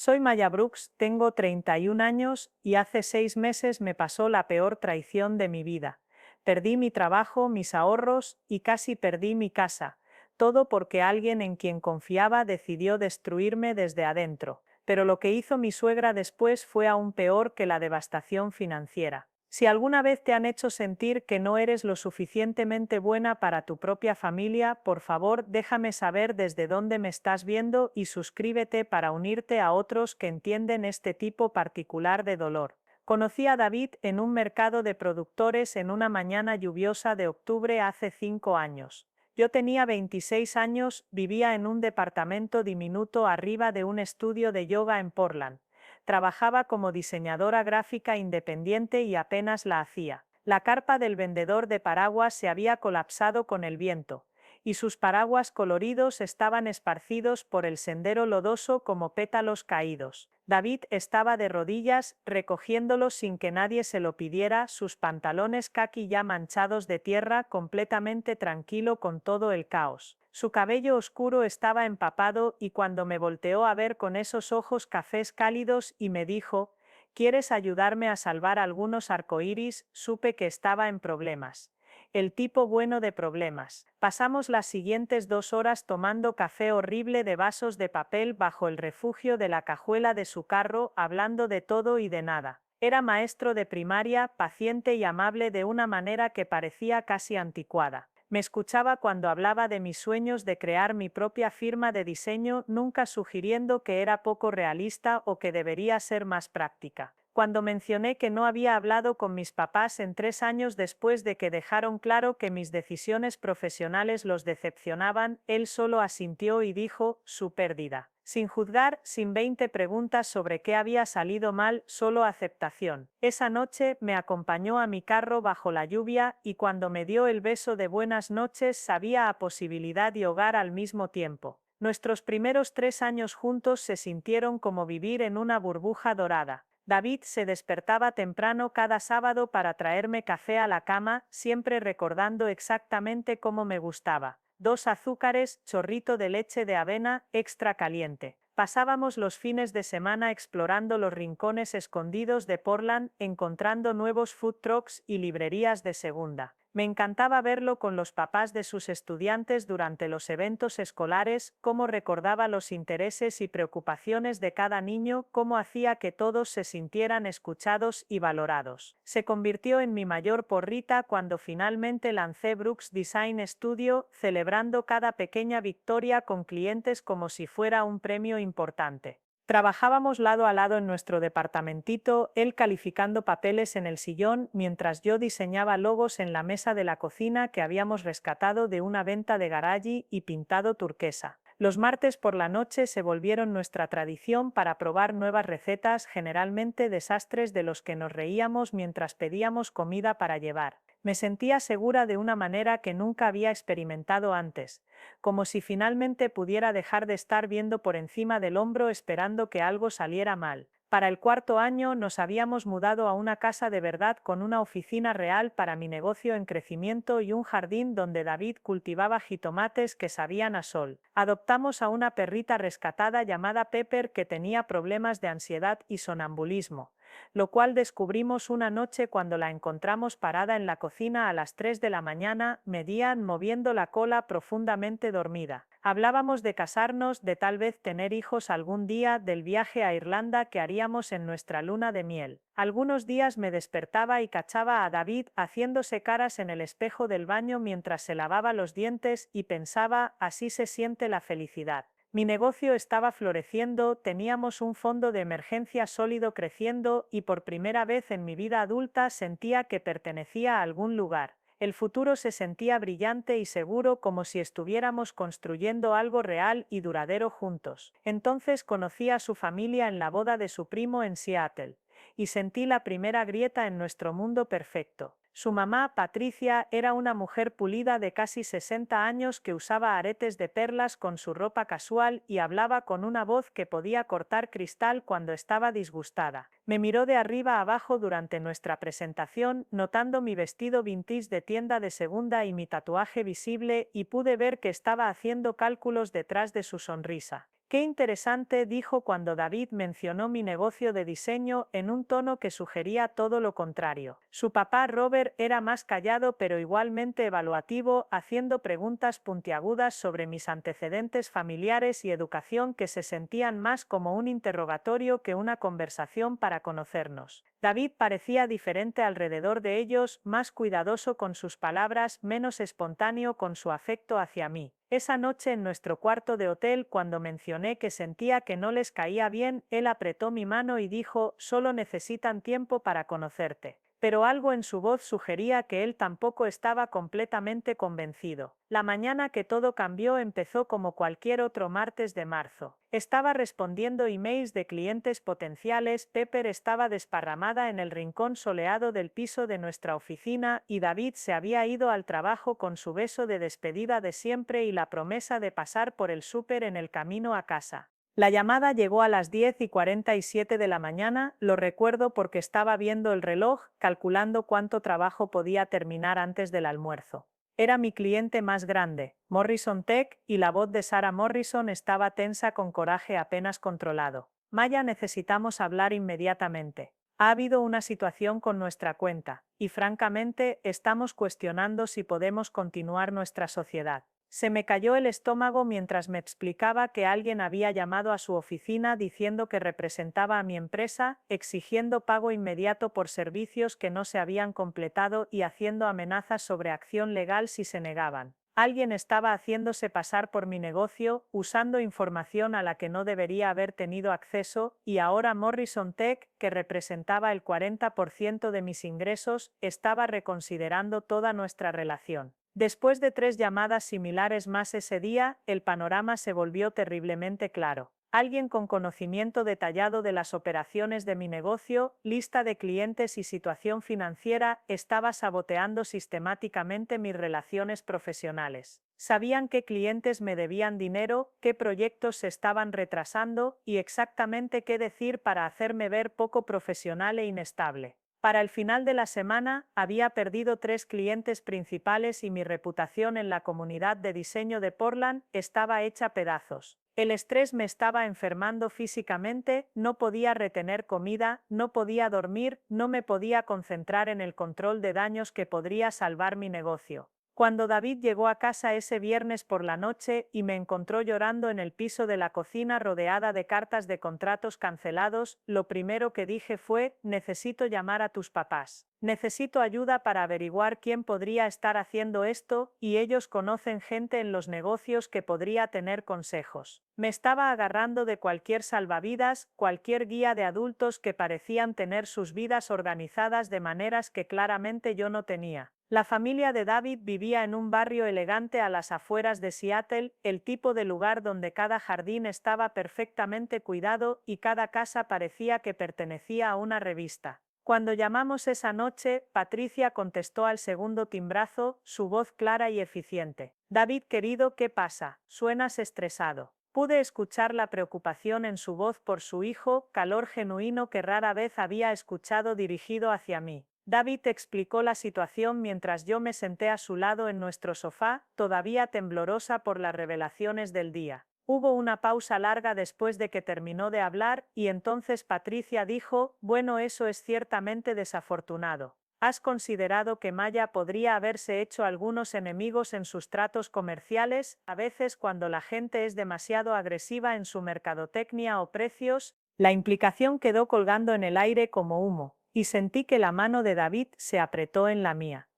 Soy Maya Brooks, tengo 31 años y hace 6 meses me pasó la peor traición de mi vida. Perdí mi trabajo, mis ahorros y casi perdí mi casa. Todo porque alguien en quien confiaba decidió destruirme desde adentro. Pero lo que hizo mi suegra después fue aún peor que la devastación financiera. Si alguna vez te han hecho sentir que no eres lo suficientemente buena para tu propia familia, por favor déjame saber desde dónde me estás viendo y suscríbete para unirte a otros que entienden este tipo particular de dolor. Conocí a David en un mercado de productores en una mañana lluviosa de octubre hace 5 años. Yo tenía 26 años, vivía en un departamento diminuto arriba de un estudio de yoga en Portland. Trabajaba como diseñadora gráfica independiente y apenas la hacía. La carpa del vendedor de paraguas se había colapsado con el viento, y sus paraguas coloridos estaban esparcidos por el sendero lodoso como pétalos caídos. David estaba de rodillas, recogiéndolos sin que nadie se lo pidiera, sus pantalones caqui ya manchados de tierra, completamente tranquilo con todo el caos. Su cabello oscuro estaba empapado y cuando me volteó a ver con esos ojos cafés cálidos y me dijo, ¿quieres ayudarme a salvar algunos arcoíris?, supe que estaba en problemas. El tipo bueno de problemas. Pasamos las siguientes 2 horas tomando café horrible de vasos de papel bajo el refugio de la cajuela de su carro, hablando de todo y de nada. Era maestro de primaria, paciente y amable de una manera que parecía casi anticuada. Me escuchaba cuando hablaba de mis sueños de crear mi propia firma de diseño, nunca sugiriendo que era poco realista o que debería ser más práctica. Cuando mencioné que no había hablado con mis papás en 3 años después de que dejaron claro que mis decisiones profesionales los decepcionaban, él solo asintió y dijo, su pérdida. Sin juzgar, sin 20 preguntas sobre qué había salido mal, solo aceptación. Esa noche me acompañó a mi carro bajo la lluvia y cuando me dio el beso de buenas noches sabía a posibilidad y hogar al mismo tiempo. Nuestros primeros 3 años juntos se sintieron como vivir en una burbuja dorada. David se despertaba temprano cada sábado para traerme café a la cama, siempre recordando exactamente cómo me gustaba. 2 azúcares, chorrito de leche de avena, extra caliente. Pasábamos los fines de semana explorando los rincones escondidos de Portland, encontrando nuevos food trucks y librerías de segunda. Me encantaba verlo con los papás de sus estudiantes durante los eventos escolares, cómo recordaba los intereses y preocupaciones de cada niño, cómo hacía que todos se sintieran escuchados y valorados. Se convirtió en mi mayor porrita cuando finalmente lancé Brooks Design Studio, celebrando cada pequeña victoria con clientes como si fuera un premio importante. Trabajábamos lado a lado en nuestro departamentito, él calificando papeles en el sillón, mientras yo diseñaba logos en la mesa de la cocina que habíamos rescatado de una venta de garage y pintado turquesa. Los martes por la noche se volvieron nuestra tradición para probar nuevas recetas, generalmente desastres de los que nos reíamos mientras pedíamos comida para llevar. Me sentía segura de una manera que nunca había experimentado antes, como si finalmente pudiera dejar de estar viendo por encima del hombro esperando que algo saliera mal. Para el 4 año nos habíamos mudado a una casa de verdad con una oficina real para mi negocio en crecimiento y un jardín donde David cultivaba jitomates que sabían a sol. Adoptamos a una perrita rescatada llamada Pepper que tenía problemas de ansiedad y sonambulismo, lo cual descubrimos una noche cuando la encontramos parada en la cocina a las 3 de la mañana, medían moviendo la cola profundamente dormida. Hablábamos de casarnos, de tal vez tener hijos algún día, del viaje a Irlanda que haríamos en nuestra luna de miel. Algunos días me despertaba y cachaba a David haciéndose caras en el espejo del baño mientras se lavaba los dientes y pensaba, así se siente la felicidad. Mi negocio estaba floreciendo, teníamos un fondo de emergencia sólido creciendo y por primera vez en mi vida adulta sentía que pertenecía a algún lugar. El futuro se sentía brillante y seguro como si estuviéramos construyendo algo real y duradero juntos. Entonces conocí a su familia en la boda de su primo en Seattle y sentí la primera grieta en nuestro mundo perfecto. Su mamá, Patricia, era una mujer pulida de casi 60 años que usaba aretes de perlas con su ropa casual y hablaba con una voz que podía cortar cristal cuando estaba disgustada. Me miró de arriba a abajo durante nuestra presentación, notando mi vestido vintage de tienda de segunda y mi tatuaje visible, y pude ver que estaba haciendo cálculos detrás de su sonrisa. Qué interesante, dijo cuando David mencionó mi negocio de diseño en un tono que sugería todo lo contrario. Su papá Robert era más callado pero igualmente evaluativo, haciendo preguntas puntiagudas sobre mis antecedentes familiares y educación que se sentían más como un interrogatorio que una conversación para conocernos. David parecía diferente alrededor de ellos, más cuidadoso con sus palabras, menos espontáneo con su afecto hacia mí. Esa noche en nuestro cuarto de hotel, cuando mencioné que sentía que no les caía bien, él apretó mi mano y dijo: «Solo necesitan tiempo para conocerte». Pero algo en su voz sugería que él tampoco estaba completamente convencido. La mañana que todo cambió empezó como cualquier otro martes de marzo. Estaba respondiendo emails de clientes potenciales, Pepper estaba desparramada en el rincón soleado del piso de nuestra oficina y David se había ido al trabajo con su beso de despedida de siempre y la promesa de pasar por el súper en el camino a casa. La llamada llegó a las 10:47 de la mañana, lo recuerdo porque estaba viendo el reloj, calculando cuánto trabajo podía terminar antes del almuerzo. Era mi cliente más grande, Morrison Tech, y la voz de Sarah Morrison estaba tensa con coraje apenas controlado. «Maya, necesitamos hablar inmediatamente. Ha habido una situación con nuestra cuenta, y francamente, estamos cuestionando si podemos continuar nuestra sociedad». Se me cayó el estómago mientras me explicaba que alguien había llamado a su oficina diciendo que representaba a mi empresa, exigiendo pago inmediato por servicios que no se habían completado y haciendo amenazas sobre acción legal si se negaban. Alguien estaba haciéndose pasar por mi negocio, usando información a la que no debería haber tenido acceso, y ahora Morrison Tech, que representaba el 40% de mis ingresos, estaba reconsiderando toda nuestra relación. Después de 3 llamadas similares más ese día, el panorama se volvió terriblemente claro. Alguien con conocimiento detallado de las operaciones de mi negocio, lista de clientes y situación financiera, estaba saboteando sistemáticamente mis relaciones profesionales. Sabían qué clientes me debían dinero, qué proyectos se estaban retrasando y exactamente qué decir para hacerme ver poco profesional e inestable. Para el final de la semana, había perdido 3 clientes principales y mi reputación en la comunidad de diseño de Portland estaba hecha pedazos. El estrés me estaba enfermando físicamente, no podía retener comida, no podía dormir, no me podía concentrar en el control de daños que podría salvar mi negocio. Cuando David llegó a casa ese viernes por la noche y me encontró llorando en el piso de la cocina rodeada de cartas de contratos cancelados, lo primero que dije fue: «Necesito llamar a tus papás. Necesito ayuda para averiguar quién podría estar haciendo esto, y ellos conocen gente en los negocios que podría tener consejos». Me estaba agarrando de cualquier salvavidas, cualquier guía de adultos que parecían tener sus vidas organizadas de maneras que claramente yo no tenía. La familia de David vivía en un barrio elegante a las afueras de Seattle, el tipo de lugar donde cada jardín estaba perfectamente cuidado y cada casa parecía que pertenecía a una revista. Cuando llamamos esa noche, Patricia contestó al segundo timbrazo, su voz clara y eficiente. «David querido, ¿qué pasa? Suenas estresado». Pude escuchar la preocupación en su voz por su hijo, calor genuino que rara vez había escuchado dirigido hacia mí. David explicó la situación mientras yo me senté a su lado en nuestro sofá, todavía temblorosa por las revelaciones del día. Hubo una pausa larga después de que terminó de hablar, y entonces Patricia dijo: «Bueno, eso es ciertamente desafortunado. ¿Has considerado que Maya podría haberse hecho algunos enemigos en sus tratos comerciales? A veces, cuando la gente es demasiado agresiva en su mercadotecnia o precios». La implicación quedó colgando en el aire como humo, y sentí que la mano de David se apretó en la mía.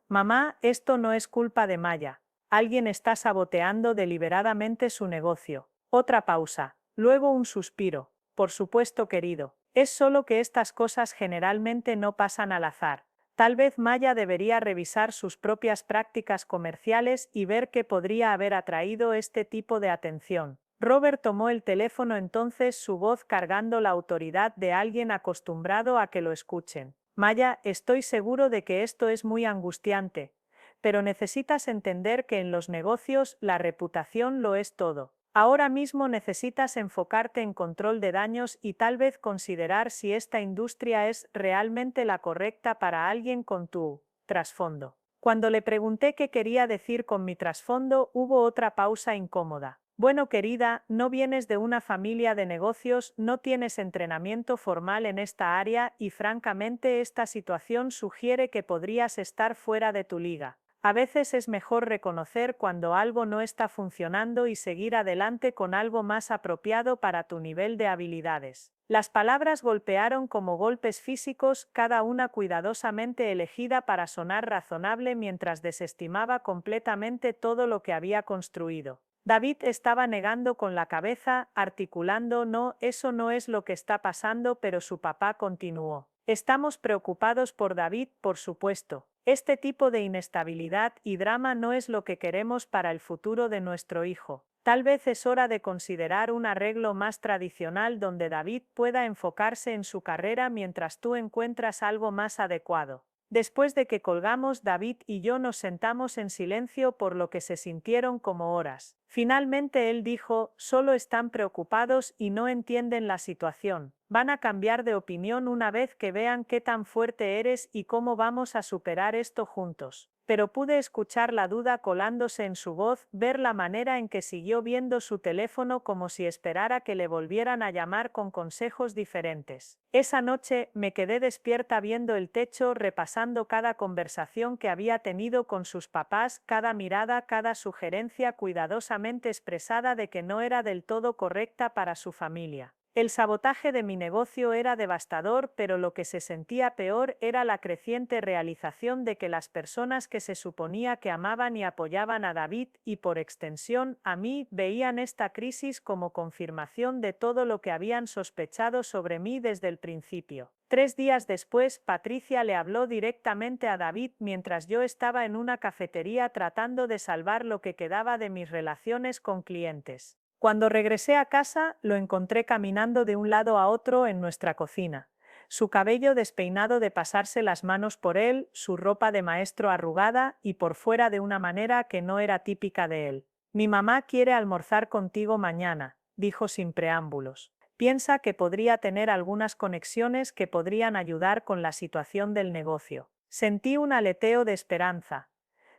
«Mamá, esto no es culpa de Maya. Alguien está saboteando deliberadamente su negocio». Otra pausa, luego un suspiro. «Por supuesto, querido. Es solo que estas cosas generalmente no pasan al azar. Tal vez Maya debería revisar sus propias prácticas comerciales y ver qué podría haber atraído este tipo de atención». Robert tomó el teléfono entonces, su voz cargando la autoridad de alguien acostumbrado a que lo escuchen. «Maya, estoy seguro de que esto es muy angustiante, pero necesitas entender que en los negocios la reputación lo es todo. Ahora mismo necesitas enfocarte en control de daños y tal vez considerar si esta industria es realmente la correcta para alguien con tu trasfondo». Cuando le pregunté qué quería decir con mi trasfondo, hubo otra pausa incómoda. Bueno, querida, no vienes de una familia de negocios, no tienes entrenamiento formal en esta área y francamente esta situación sugiere que podrías estar fuera de tu liga. A veces es mejor reconocer cuando algo no está funcionando y seguir adelante con algo más apropiado para tu nivel de habilidades. Las palabras golpearon como golpes físicos, cada una cuidadosamente elegida para sonar razonable mientras desestimaba completamente todo lo que había construido. David estaba negando con la cabeza, articulando no, eso no es lo que está pasando, pero su papá continuó. Estamos preocupados por David, por supuesto. Este tipo de inestabilidad y drama no es lo que queremos para el futuro de nuestro hijo. Tal vez es hora de considerar un arreglo más tradicional donde David pueda enfocarse en su carrera mientras tú encuentras algo más adecuado. Después de que colgamos, David y yo nos sentamos en silencio por lo que se sintieron como horas. Finalmente él dijo, solo están preocupados y no entienden la situación. Van a cambiar de opinión una vez que vean qué tan fuerte eres y cómo vamos a superar esto juntos. Pero pude escuchar la duda colándose en su voz, ver la manera en que siguió viendo su teléfono como si esperara que le volvieran a llamar con consejos diferentes. Esa noche me quedé despierta viendo el techo, repasando cada conversación que había tenido con sus papás, cada mirada, cada sugerencia cuidadosamente expresada de que no era del todo correcta para su familia. El sabotaje de mi negocio era devastador, pero lo que se sentía peor era la creciente realización de que las personas que se suponía que amaban y apoyaban a David, y por extensión a mí, veían esta crisis como confirmación de todo lo que habían sospechado sobre mí desde el principio. 3 días después, Patricia le habló directamente a David mientras yo estaba en una cafetería tratando de salvar lo que quedaba de mis relaciones con clientes. Cuando regresé a casa, lo encontré caminando de un lado a otro en nuestra cocina. Su cabello despeinado de pasarse las manos por él, su ropa de maestro arrugada y por fuera de una manera que no era típica de él. Mi mamá quiere almorzar contigo mañana, dijo sin preámbulos. Piensa que podría tener algunas conexiones que podrían ayudar con la situación del negocio. Sentí un aleteo de esperanza.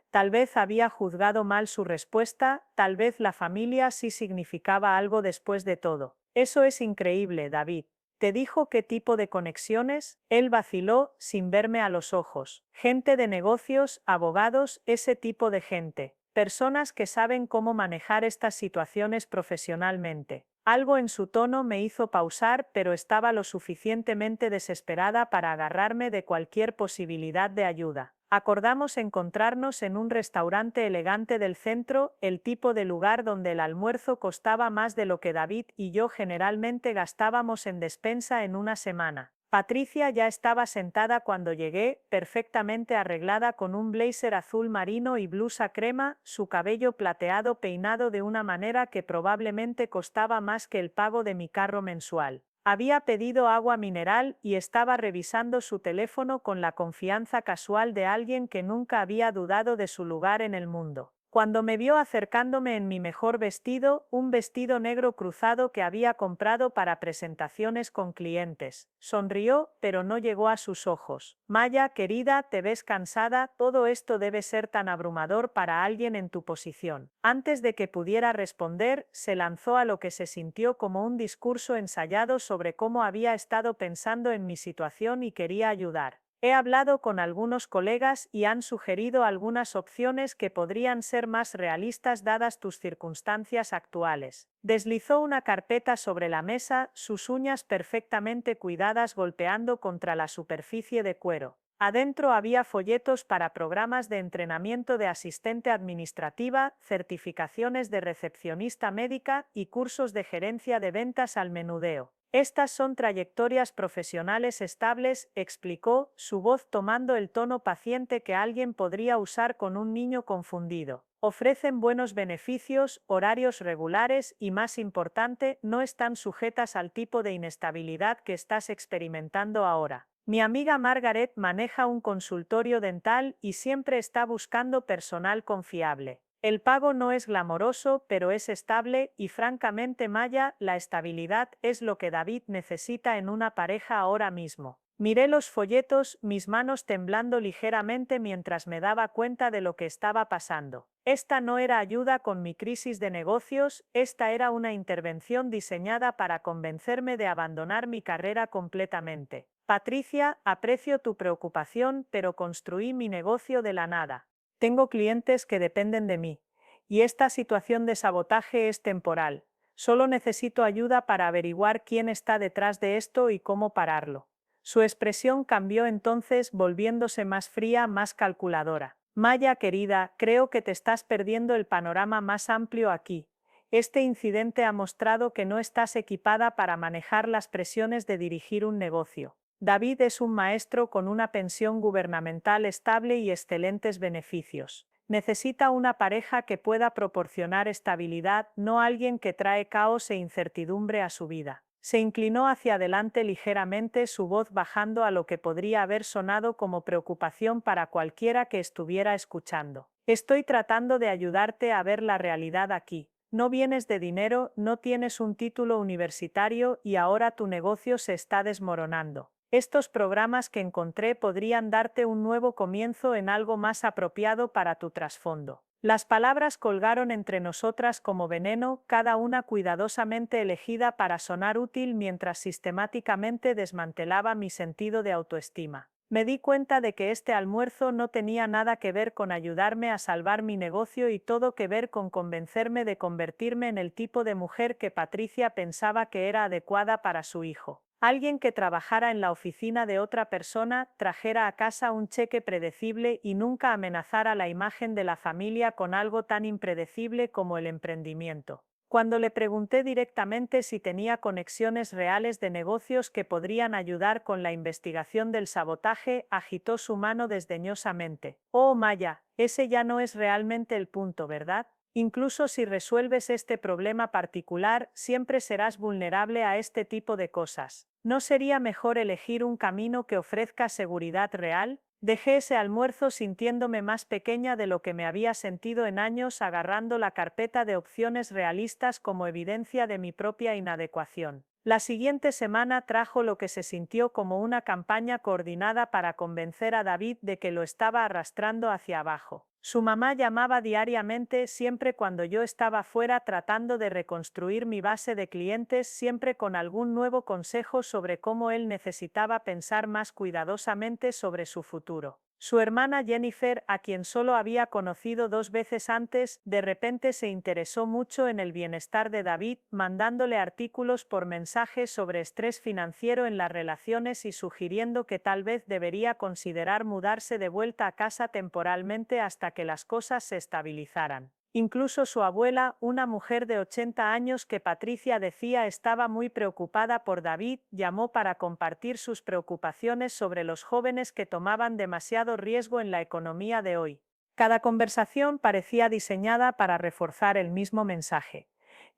Tal vez había juzgado mal su respuesta, tal vez la familia sí significaba algo después de todo. Eso es increíble, David. ¿Te dijo qué tipo de conexiones? Él vaciló, sin verme a los ojos. Gente de negocios, abogados, ese tipo de gente. Personas que saben cómo manejar estas situaciones profesionalmente. Algo en su tono me hizo pausar, pero estaba lo suficientemente desesperada para agarrarme de cualquier posibilidad de ayuda. Acordamos encontrarnos en un restaurante elegante del centro, el tipo de lugar donde el almuerzo costaba más de lo que David y yo generalmente gastábamos en despensa en una semana. Patricia ya estaba sentada cuando llegué, perfectamente arreglada con un blazer azul marino y blusa crema, su cabello plateado peinado de una manera que probablemente costaba más que el pago de mi carro mensual. Había pedido agua mineral y estaba revisando su teléfono con la confianza casual de alguien que nunca había dudado de su lugar en el mundo. Cuando me vio acercándome en mi mejor vestido, un vestido negro cruzado que había comprado para presentaciones con clientes, sonrió, pero no llegó a sus ojos. Maya, querida, te ves cansada, todo esto debe ser tan abrumador para alguien en tu posición. Antes de que pudiera responder, se lanzó a lo que se sintió como un discurso ensayado sobre cómo había estado pensando en mi situación y quería ayudar. He hablado con algunos colegas y han sugerido algunas opciones que podrían ser más realistas dadas tus circunstancias actuales. Deslizó una carpeta sobre la mesa, sus uñas perfectamente cuidadas golpeando contra la superficie de cuero. Adentro había folletos para programas de entrenamiento de asistente administrativa, certificaciones de recepcionista médica y cursos de gerencia de ventas al menudeo. Estas son trayectorias profesionales estables, explicó, su voz tomando el tono paciente que alguien podría usar con un niño confundido. Ofrecen buenos beneficios, horarios regulares y, más importante, no están sujetas al tipo de inestabilidad que estás experimentando ahora. Mi amiga Margaret maneja un consultorio dental y siempre está buscando personal confiable. El pago no es glamoroso, pero es estable y francamente, Maya, la estabilidad es lo que David necesita en una pareja ahora mismo. Miré los folletos, mis manos temblando ligeramente mientras me daba cuenta de lo que estaba pasando. Esta no era ayuda con mi crisis de negocios, esta era una intervención diseñada para convencerme de abandonar mi carrera completamente. Patricia, aprecio tu preocupación, pero construí mi negocio de la nada. Tengo clientes que dependen de mí. Y esta situación de sabotaje es temporal. Solo necesito ayuda para averiguar quién está detrás de esto y cómo pararlo. Su expresión cambió entonces, volviéndose más fría, más calculadora. Maya, querida, creo que te estás perdiendo el panorama más amplio aquí. Este incidente ha mostrado que no estás equipada para manejar las presiones de dirigir un negocio. David es un maestro con una pensión gubernamental estable y excelentes beneficios. Necesita una pareja que pueda proporcionar estabilidad, no alguien que trae caos e incertidumbre a su vida. Se inclinó hacia adelante ligeramente, su voz bajando a lo que podría haber sonado como preocupación para cualquiera que estuviera escuchando. Estoy tratando de ayudarte a ver la realidad aquí. No vienes de dinero, no tienes un título universitario y ahora tu negocio se está desmoronando. Estos programas que encontré podrían darte un nuevo comienzo en algo más apropiado para tu trasfondo. Las palabras colgaron entre nosotras como veneno, cada una cuidadosamente elegida para sonar útil mientras sistemáticamente desmantelaba mi sentido de autoestima. Me di cuenta de que este almuerzo no tenía nada que ver con ayudarme a salvar mi negocio y todo que ver con convencerme de convertirme en el tipo de mujer que Patricia pensaba que era adecuada para su hijo. Alguien que trabajara en la oficina de otra persona, trajera a casa un cheque predecible y nunca amenazara la imagen de la familia con algo tan impredecible como el emprendimiento. Cuando le pregunté directamente si tenía conexiones reales de negocios que podrían ayudar con la investigación del sabotaje, agitó su mano desdeñosamente. Oh, Maya, ese ya no es realmente el punto, ¿verdad? Incluso si resuelves este problema particular, siempre serás vulnerable a este tipo de cosas. ¿No sería mejor elegir un camino que ofrezca seguridad real? Dejé ese almuerzo sintiéndome más pequeña de lo que me había sentido en años, agarrando la carpeta de opciones realistas como evidencia de mi propia inadecuación. La siguiente semana trajo lo que se sintió como una campaña coordinada para convencer a David de que lo estaba arrastrando hacia abajo. Su mamá llamaba diariamente, siempre cuando yo estaba fuera tratando de reconstruir mi base de clientes, siempre con algún nuevo consejo sobre cómo él necesitaba pensar más cuidadosamente sobre su futuro. Su hermana Jennifer, a quien solo había conocido 2 veces antes, de repente se interesó mucho en el bienestar de David, mandándole artículos por mensaje sobre estrés financiero en las relaciones y sugiriendo que tal vez debería considerar mudarse de vuelta a casa temporalmente hasta que las cosas se estabilizaran. Incluso su abuela, una mujer de 80 años que Patricia decía estaba muy preocupada por David, llamó para compartir sus preocupaciones sobre los jóvenes que tomaban demasiado riesgo en la economía de hoy. Cada conversación parecía diseñada para reforzar el mismo mensaje.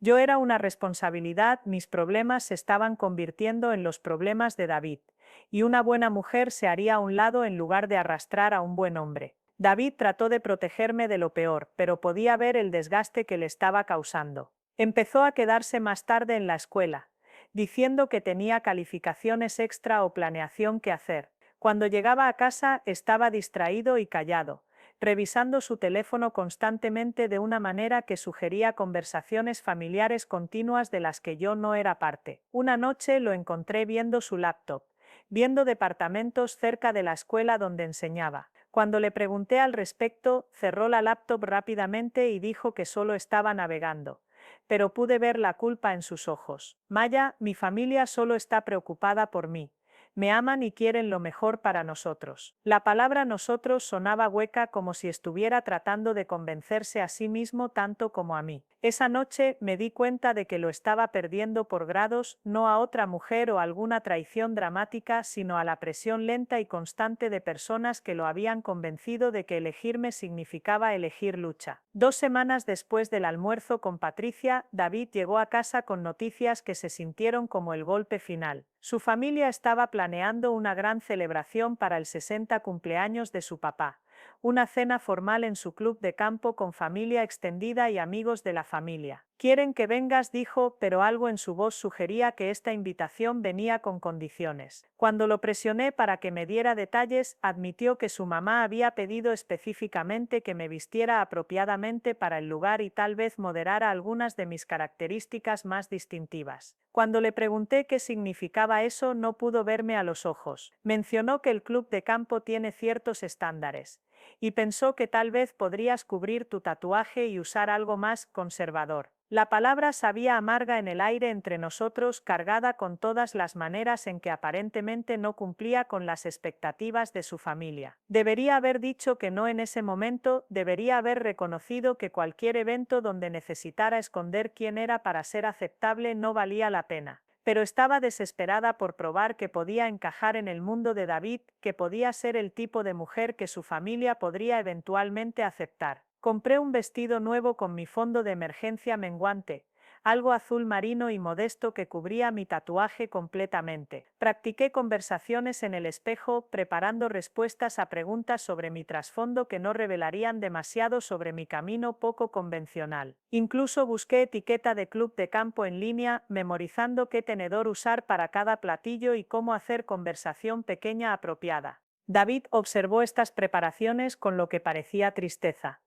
Yo era una responsabilidad, mis problemas se estaban convirtiendo en los problemas de David, y una buena mujer se haría a un lado en lugar de arrastrar a un buen hombre. David trató de protegerme de lo peor, pero podía ver el desgaste que le estaba causando. Empezó a quedarse más tarde en la escuela, diciendo que tenía calificaciones extra o planeación que hacer. Cuando llegaba a casa estaba distraído y callado, revisando su teléfono constantemente de una manera que sugería conversaciones familiares continuas de las que yo no era parte. Una noche lo encontré viendo su laptop, viendo departamentos cerca de la escuela donde enseñaba. Cuando le pregunté al respecto, cerró la laptop rápidamente y dijo que solo estaba navegando. Pero pude ver la culpa en sus ojos. Maya, mi familia solo está preocupada por mí. Me aman y quieren lo mejor para nosotros. La palabra nosotros sonaba hueca como si estuviera tratando de convencerse a sí mismo tanto como a mí. Esa noche me di cuenta de que lo estaba perdiendo por grados, no a otra mujer o alguna traición dramática, sino a la presión lenta y constante de personas que lo habían convencido de que elegirme significaba elegir lucha. 2 semanas después del almuerzo con Patricia, David llegó a casa con noticias que se sintieron como el golpe final. Su familia estaba planeando una gran celebración para el 60 cumpleaños de su papá, una cena formal en su club de campo con familia extendida y amigos de la familia. Quieren que vengas, dijo, pero algo en su voz sugería que esta invitación venía con condiciones. Cuando lo presioné para que me diera detalles, admitió que su mamá había pedido específicamente que me vistiera apropiadamente para el lugar y tal vez moderara algunas de mis características más distintivas. Cuando le pregunté qué significaba eso, no pudo verme a los ojos. Mencionó que el club de campo tiene ciertos estándares, y pensó que tal vez podrías cubrir tu tatuaje y usar algo más conservador. La palabra sabía amarga en el aire entre nosotros, cargada con todas las maneras en que aparentemente no cumplía con las expectativas de su familia. Debería haber dicho que no en ese momento, debería haber reconocido que cualquier evento donde necesitara esconder quién era para ser aceptable no valía la pena. Pero estaba desesperada por probar que podía encajar en el mundo de David, que podía ser el tipo de mujer que su familia podría eventualmente aceptar. Compré un vestido nuevo con mi fondo de emergencia menguante, algo azul marino y modesto que cubría mi tatuaje completamente. Practiqué conversaciones en el espejo, preparando respuestas a preguntas sobre mi trasfondo que no revelarían demasiado sobre mi camino poco convencional. Incluso busqué etiqueta de club de campo en línea, memorizando qué tenedor usar para cada platillo y cómo hacer conversación pequeña apropiada. David observó estas preparaciones con lo que parecía tristeza.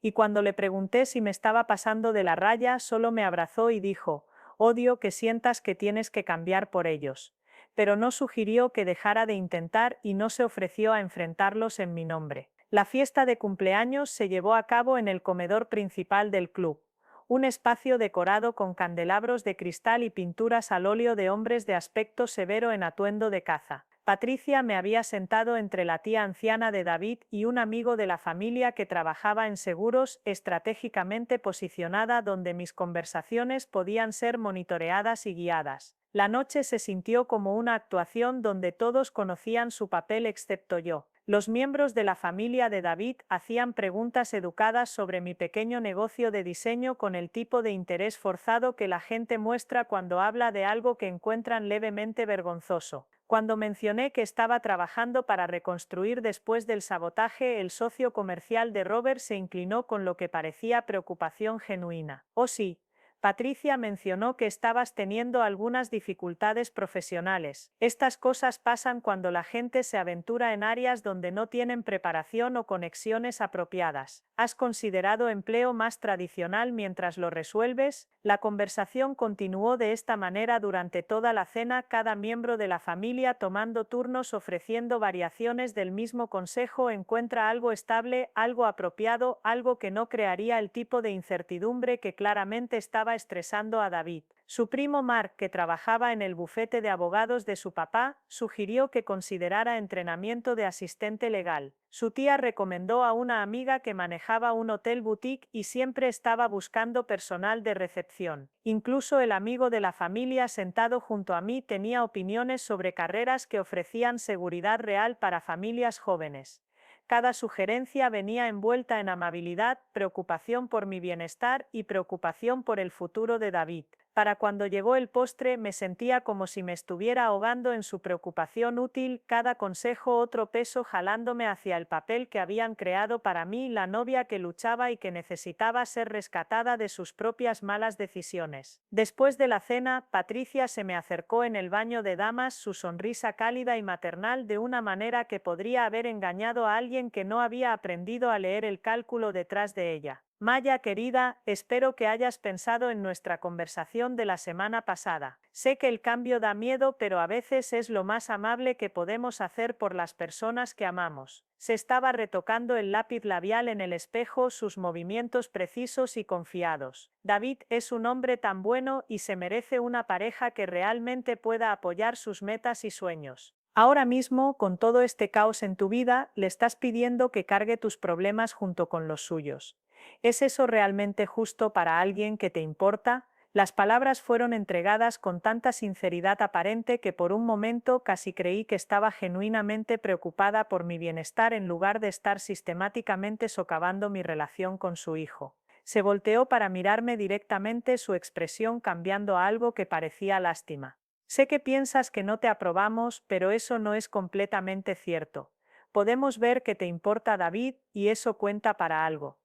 Y cuando le pregunté si me estaba pasando de la raya, solo me abrazó y dijo: «Odio que sientas que tienes que cambiar por ellos». Pero no sugirió que dejara de intentar y no se ofreció a enfrentarlos en mi nombre. La fiesta de cumpleaños se llevó a cabo en el comedor principal del club, un espacio decorado con candelabros de cristal y pinturas al óleo de hombres de aspecto severo en atuendo de caza. Patricia me había sentado entre la tía anciana de David y un amigo de la familia que trabajaba en seguros, estratégicamente posicionada donde mis conversaciones podían ser monitoreadas y guiadas. La noche se sintió como una actuación donde todos conocían su papel excepto yo. Los miembros de la familia de David hacían preguntas educadas sobre mi pequeño negocio de diseño con el tipo de interés forzado que la gente muestra cuando habla de algo que encuentran levemente vergonzoso. Cuando mencioné que estaba trabajando para reconstruir después del sabotaje, el socio comercial de Robert se inclinó con lo que parecía preocupación genuina. «Oh sí, Patricia mencionó que estabas teniendo algunas dificultades profesionales. Estas cosas pasan cuando la gente se aventura en áreas donde no tienen preparación o conexiones apropiadas. ¿Has considerado empleo más tradicional mientras lo resuelves?». La conversación continuó de esta manera durante toda la cena, cada miembro de la familia tomando turnos ofreciendo variaciones del mismo consejo: encuentra algo estable, algo apropiado, algo que no crearía el tipo de incertidumbre que claramente estaba estresando a David. Su primo Mark, que trabajaba en el bufete de abogados de su papá, sugirió que considerara entrenamiento de asistente legal. Su tía recomendó a una amiga que manejaba un hotel boutique y siempre estaba buscando personal de recepción. Incluso el amigo de la familia sentado junto a mí tenía opiniones sobre carreras que ofrecían seguridad real para familias jóvenes. Cada sugerencia venía envuelta en amabilidad, preocupación por mi bienestar y preocupación por el futuro de David. Para cuando llegó el postre me sentía como si me estuviera ahogando en su preocupación útil, cada consejo otro peso jalándome hacia el papel que habían creado para mí, la novia que luchaba y que necesitaba ser rescatada de sus propias malas decisiones. Después de la cena, Patricia se me acercó en el baño de damas, su sonrisa cálida y maternal de una manera que podría haber engañado a alguien que no había aprendido a leer el cálculo detrás de ella. «Maya querida, espero que hayas pensado en nuestra conversación de la semana pasada. Sé que el cambio da miedo, pero a veces es lo más amable que podemos hacer por las personas que amamos». Se estaba retocando el lápiz labial en el espejo, sus movimientos precisos y confiados. «David es un hombre tan bueno y se merece una pareja que realmente pueda apoyar sus metas y sueños. Ahora mismo, con todo este caos en tu vida, le estás pidiendo que cargue tus problemas junto con los suyos. ¿Es eso realmente justo para alguien que te importa?». Las palabras fueron entregadas con tanta sinceridad aparente que por un momento casi creí que estaba genuinamente preocupada por mi bienestar en lugar de estar sistemáticamente socavando mi relación con su hijo. Se volteó para mirarme directamente, su expresión cambiando a algo que parecía lástima. «Sé que piensas que no te aprobamos, pero eso no es completamente cierto. Podemos ver que te importa David y eso cuenta para algo.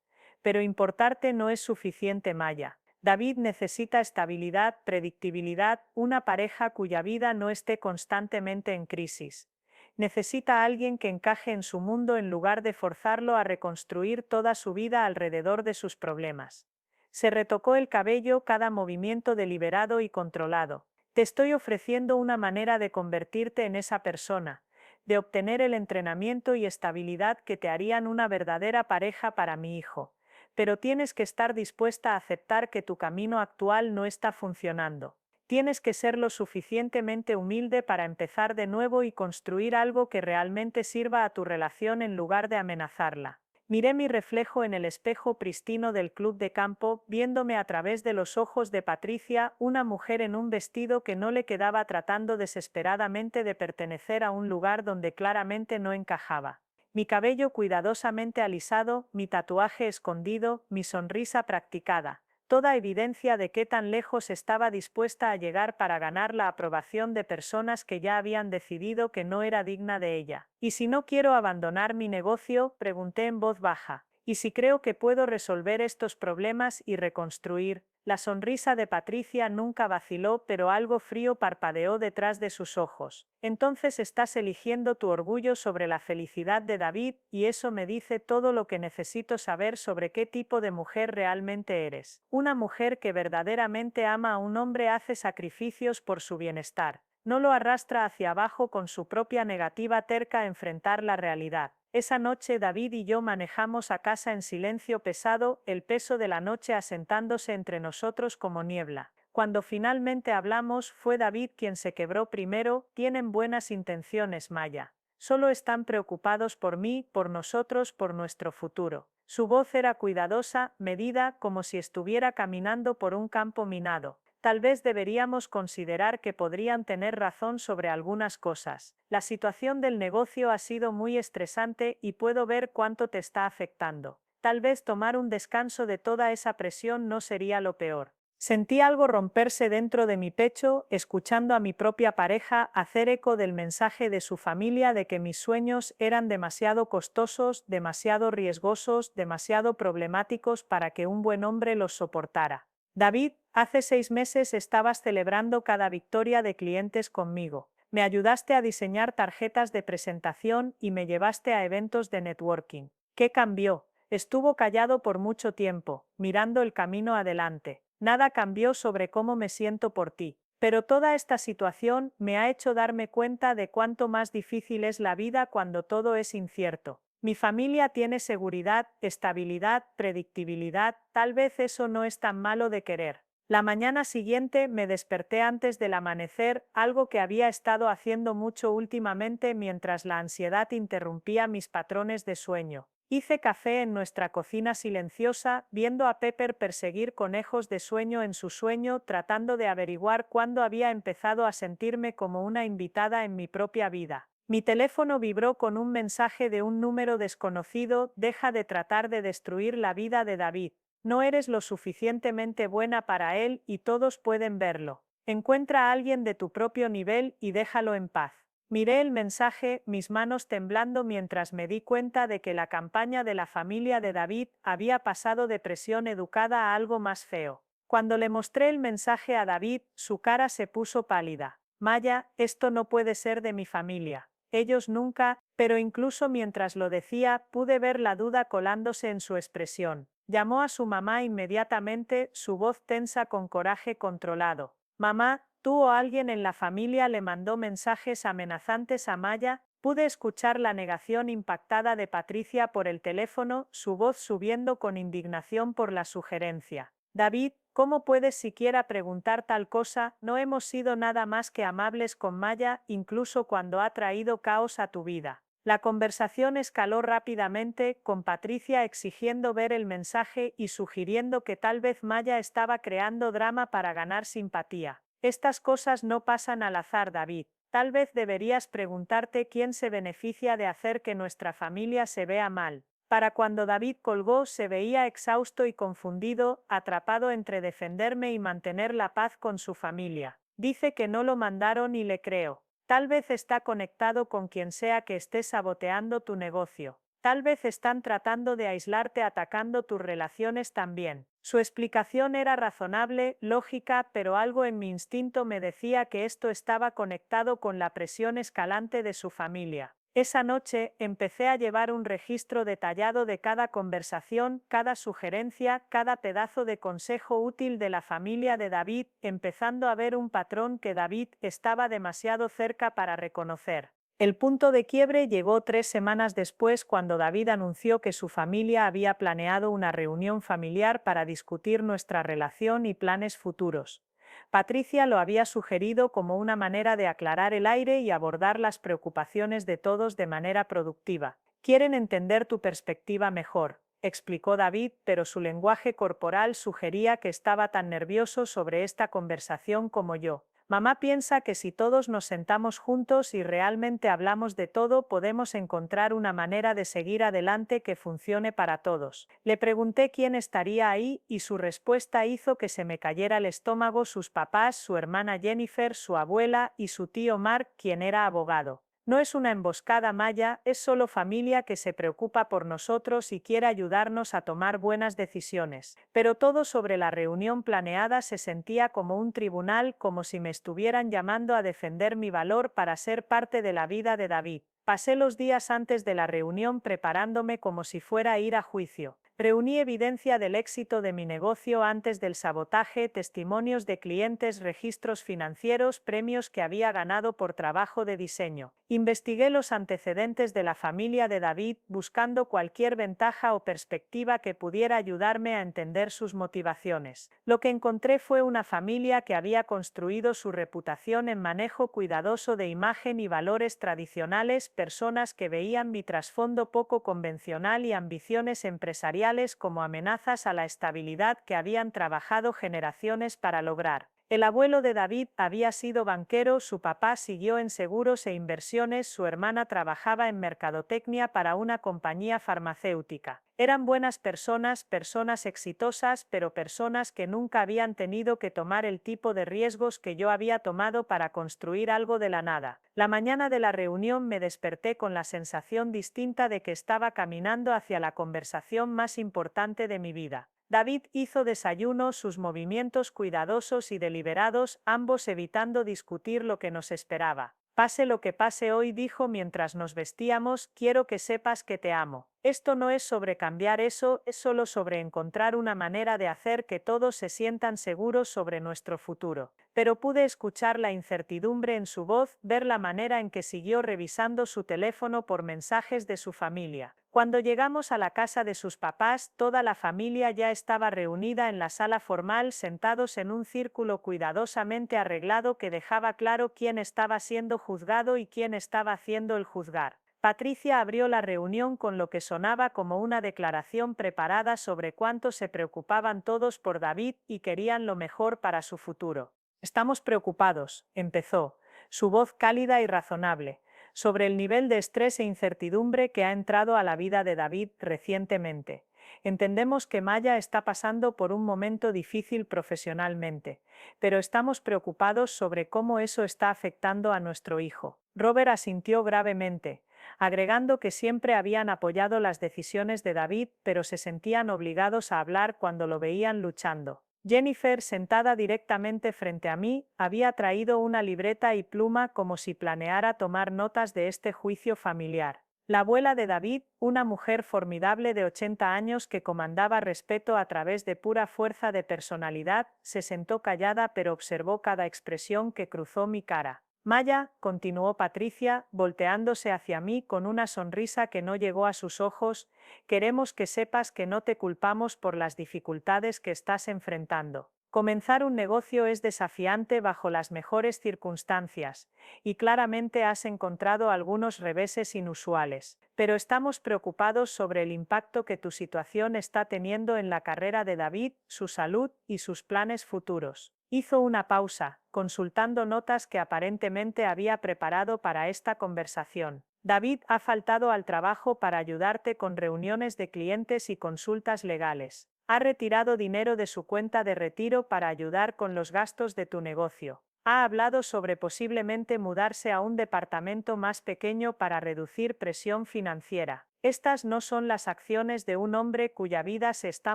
Pero importarte no es suficiente, Maya. David necesita estabilidad, predictibilidad, una pareja cuya vida no esté constantemente en crisis. Necesita a alguien que encaje en su mundo en lugar de forzarlo a reconstruir toda su vida alrededor de sus problemas. Se retocó el cabello, cada movimiento deliberado y controlado. Te estoy ofreciendo una manera de convertirte en esa persona, de obtener el entrenamiento y estabilidad que te harían una verdadera pareja para mi hijo. Pero tienes que estar dispuesta a aceptar que tu camino actual no está funcionando. Tienes que ser lo suficientemente humilde para empezar de nuevo y construir algo que realmente sirva a tu relación en lugar de amenazarla. Miré mi reflejo en el espejo pristino del club de campo, viéndome a través de los ojos de Patricia, una mujer en un vestido que no le quedaba, tratando desesperadamente de pertenecer a un lugar donde claramente no encajaba. Mi cabello cuidadosamente alisado, mi tatuaje escondido, mi sonrisa practicada. Toda evidencia de qué tan lejos estaba dispuesta a llegar para ganar la aprobación de personas que ya habían decidido que no era digna de ella. ¿Y si no quiero abandonar mi negocio?, pregunté en voz baja. ¿Y si creo que puedo resolver estos problemas y reconstruir? La sonrisa de Patricia nunca vaciló, pero algo frío parpadeó detrás de sus ojos. Entonces estás eligiendo tu orgullo sobre la felicidad de David, y eso me dice todo lo que necesito saber sobre qué tipo de mujer realmente eres. Una mujer que verdaderamente ama a un hombre hace sacrificios por su bienestar. No lo arrastra hacia abajo con su propia negativa terca a enfrentar la realidad. Esa noche David y yo manejamos a casa en silencio pesado, el peso de la noche asentándose entre nosotros como niebla. Cuando finalmente hablamos, fue David quien se quebró primero. Tienen buenas intenciones, Maya. Solo están preocupados por mí, por nosotros, por nuestro futuro. Su voz era cuidadosa, medida, como si estuviera caminando por un campo minado. Tal vez deberíamos considerar que podrían tener razón sobre algunas cosas. La situación del negocio ha sido muy estresante y puedo ver cuánto te está afectando. Tal vez tomar un descanso de toda esa presión no sería lo peor. Sentí algo romperse dentro de mi pecho, escuchando a mi propia pareja hacer eco del mensaje de su familia de que mis sueños eran demasiado costosos, demasiado riesgosos, demasiado problemáticos para que un buen hombre los soportara. David, hace 6 meses estabas celebrando cada victoria de clientes conmigo. Me ayudaste a diseñar tarjetas de presentación y me llevaste a eventos de networking. ¿Qué cambió? Estuvo callado por mucho tiempo, mirando el camino adelante. Nada cambió sobre cómo me siento por ti. Pero toda esta situación me ha hecho darme cuenta de cuánto más difícil es la vida cuando todo es incierto. Mi familia tiene seguridad, estabilidad, predictibilidad, tal vez eso no es tan malo de querer. La mañana siguiente me desperté antes del amanecer, algo que había estado haciendo mucho últimamente mientras la ansiedad interrumpía mis patrones de sueño. Hice café en nuestra cocina silenciosa, viendo a Pepper perseguir conejos de sueño en su sueño, tratando de averiguar cuándo había empezado a sentirme como una invitada en mi propia vida. Mi teléfono vibró con un mensaje de un número desconocido: deja de tratar de destruir la vida de David. No eres lo suficientemente buena para él y todos pueden verlo. Encuentra a alguien de tu propio nivel y déjalo en paz. Miré el mensaje, mis manos temblando mientras me di cuenta de que la campaña de la familia de David había pasado de presión educada a algo más feo. Cuando le mostré el mensaje a David, su cara se puso pálida. Maya, esto no puede ser de mi familia. Ellos nunca, pero incluso mientras lo decía, pude ver la duda colándose en su expresión. Llamó a su mamá inmediatamente, su voz tensa con coraje controlado. Mamá, ¿tú o alguien en la familia le mandó mensajes amenazantes a Maya? Pude escuchar la negación impactada de Patricia por el teléfono, su voz subiendo con indignación por la sugerencia. David, ¿cómo puedes siquiera preguntar tal cosa? No hemos sido nada más que amables con Maya, incluso cuando ha traído caos a tu vida. La conversación escaló rápidamente, con Patricia exigiendo ver el mensaje y sugiriendo que tal vez Maya estaba creando drama para ganar simpatía. Estas cosas no pasan al azar, David. Tal vez deberías preguntarte quién se beneficia de hacer que nuestra familia se vea mal. Para cuando David colgó se veía exhausto y confundido, atrapado entre defenderme y mantener la paz con su familia. Dice que no lo mandaron y le creo. Tal vez está conectado con quien sea que esté saboteando tu negocio. Tal vez están tratando de aislarte atacando tus relaciones también. Su explicación era razonable, lógica, pero algo en mi instinto me decía que esto estaba conectado con la presión escalante de su familia. Esa noche empecé a llevar un registro detallado de cada conversación, cada sugerencia, cada pedazo de consejo útil de la familia de David, empezando a ver un patrón que David estaba demasiado cerca para reconocer. El punto de quiebre llegó 3 semanas después cuando David anunció que su familia había planeado una reunión familiar para discutir nuestra relación y planes futuros. Patricia lo había sugerido como una manera de aclarar el aire y abordar las preocupaciones de todos de manera productiva. Quieren entender tu perspectiva mejor, explicó David, pero su lenguaje corporal sugería que estaba tan nervioso sobre esta conversación como yo. Mamá piensa que si todos nos sentamos juntos y realmente hablamos de todo, podemos encontrar una manera de seguir adelante que funcione para todos. Le pregunté quién estaría ahí y su respuesta hizo que se me cayera el estómago: sus papás, su hermana Jennifer, su abuela y su tío Mark, quien era abogado. No es una emboscada, Maya, es solo familia que se preocupa por nosotros y quiere ayudarnos a tomar buenas decisiones. Pero todo sobre la reunión planeada se sentía como un tribunal, como si me estuvieran llamando a defender mi valor para ser parte de la vida de David. Pasé los días antes de la reunión preparándome como si fuera a ir a juicio. Reuní evidencia del éxito de mi negocio antes del sabotaje, testimonios de clientes, registros financieros, premios que había ganado por trabajo de diseño. Investigué los antecedentes de la familia de David, buscando cualquier ventaja o perspectiva que pudiera ayudarme a entender sus motivaciones. Lo que encontré fue una familia que había construido su reputación en manejo cuidadoso de imagen y valores tradicionales, personas que veían mi trasfondo poco convencional y ambiciones empresariales como amenazas a la estabilidad que habían trabajado generaciones para lograr. El abuelo de David había sido banquero, su papá siguió en seguros e inversiones, su hermana trabajaba en mercadotecnia para una compañía farmacéutica. Eran buenas personas, personas exitosas, pero personas que nunca habían tenido que tomar el tipo de riesgos que yo había tomado para construir algo de la nada. La mañana de la reunión me desperté con la sensación distinta de que estaba caminando hacia la conversación más importante de mi vida. David hizo desayuno, sus movimientos cuidadosos y deliberados, ambos evitando discutir lo que nos esperaba. Pase lo que pase hoy, dijo mientras nos vestíamos, quiero que sepas que te amo. Esto no es sobre cambiar eso, es solo sobre encontrar una manera de hacer que todos se sientan seguros sobre nuestro futuro. Pero pude escuchar la incertidumbre en su voz, ver la manera en que siguió revisando su teléfono por mensajes de su familia. Cuando llegamos a la casa de sus papás, toda la familia ya estaba reunida en la sala formal, sentados en un círculo cuidadosamente arreglado que dejaba claro quién estaba siendo juzgado y quién estaba haciendo el juzgar. Patricia abrió la reunión con lo que sonaba como una declaración preparada sobre cuánto se preocupaban todos por David y querían lo mejor para su futuro. Estamos preocupados, empezó, su voz cálida y razonable, sobre el nivel de estrés e incertidumbre que ha entrado a la vida de David recientemente. Entendemos que Maya está pasando por un momento difícil profesionalmente, pero estamos preocupados sobre cómo eso está afectando a nuestro hijo. Robert asintió gravemente, agregando que siempre habían apoyado las decisiones de David, pero se sentían obligados a hablar cuando lo veían luchando. Jennifer, sentada directamente frente a mí, había traído una libreta y pluma como si planeara tomar notas de este juicio familiar. La abuela de David, una mujer formidable de 80 años que comandaba respeto a través de pura fuerza de personalidad, se sentó callada pero observó cada expresión que cruzó mi cara. Maya, continuó Patricia, volteándose hacia mí con una sonrisa que no llegó a sus ojos, queremos que sepas que no te culpamos por las dificultades que estás enfrentando. Comenzar un negocio es desafiante bajo las mejores circunstancias, y claramente has encontrado algunos reveses inusuales. Pero estamos preocupados sobre el impacto que tu situación está teniendo en la carrera de David, su salud y sus planes futuros. Hizo una pausa, consultando notas que aparentemente había preparado para esta conversación. David ha faltado al trabajo para ayudarte con reuniones de clientes y consultas legales. Ha retirado dinero de su cuenta de retiro para ayudar con los gastos de tu negocio. Ha hablado sobre posiblemente mudarse a un departamento más pequeño para reducir presión financiera. Estas no son las acciones de un hombre cuya vida se está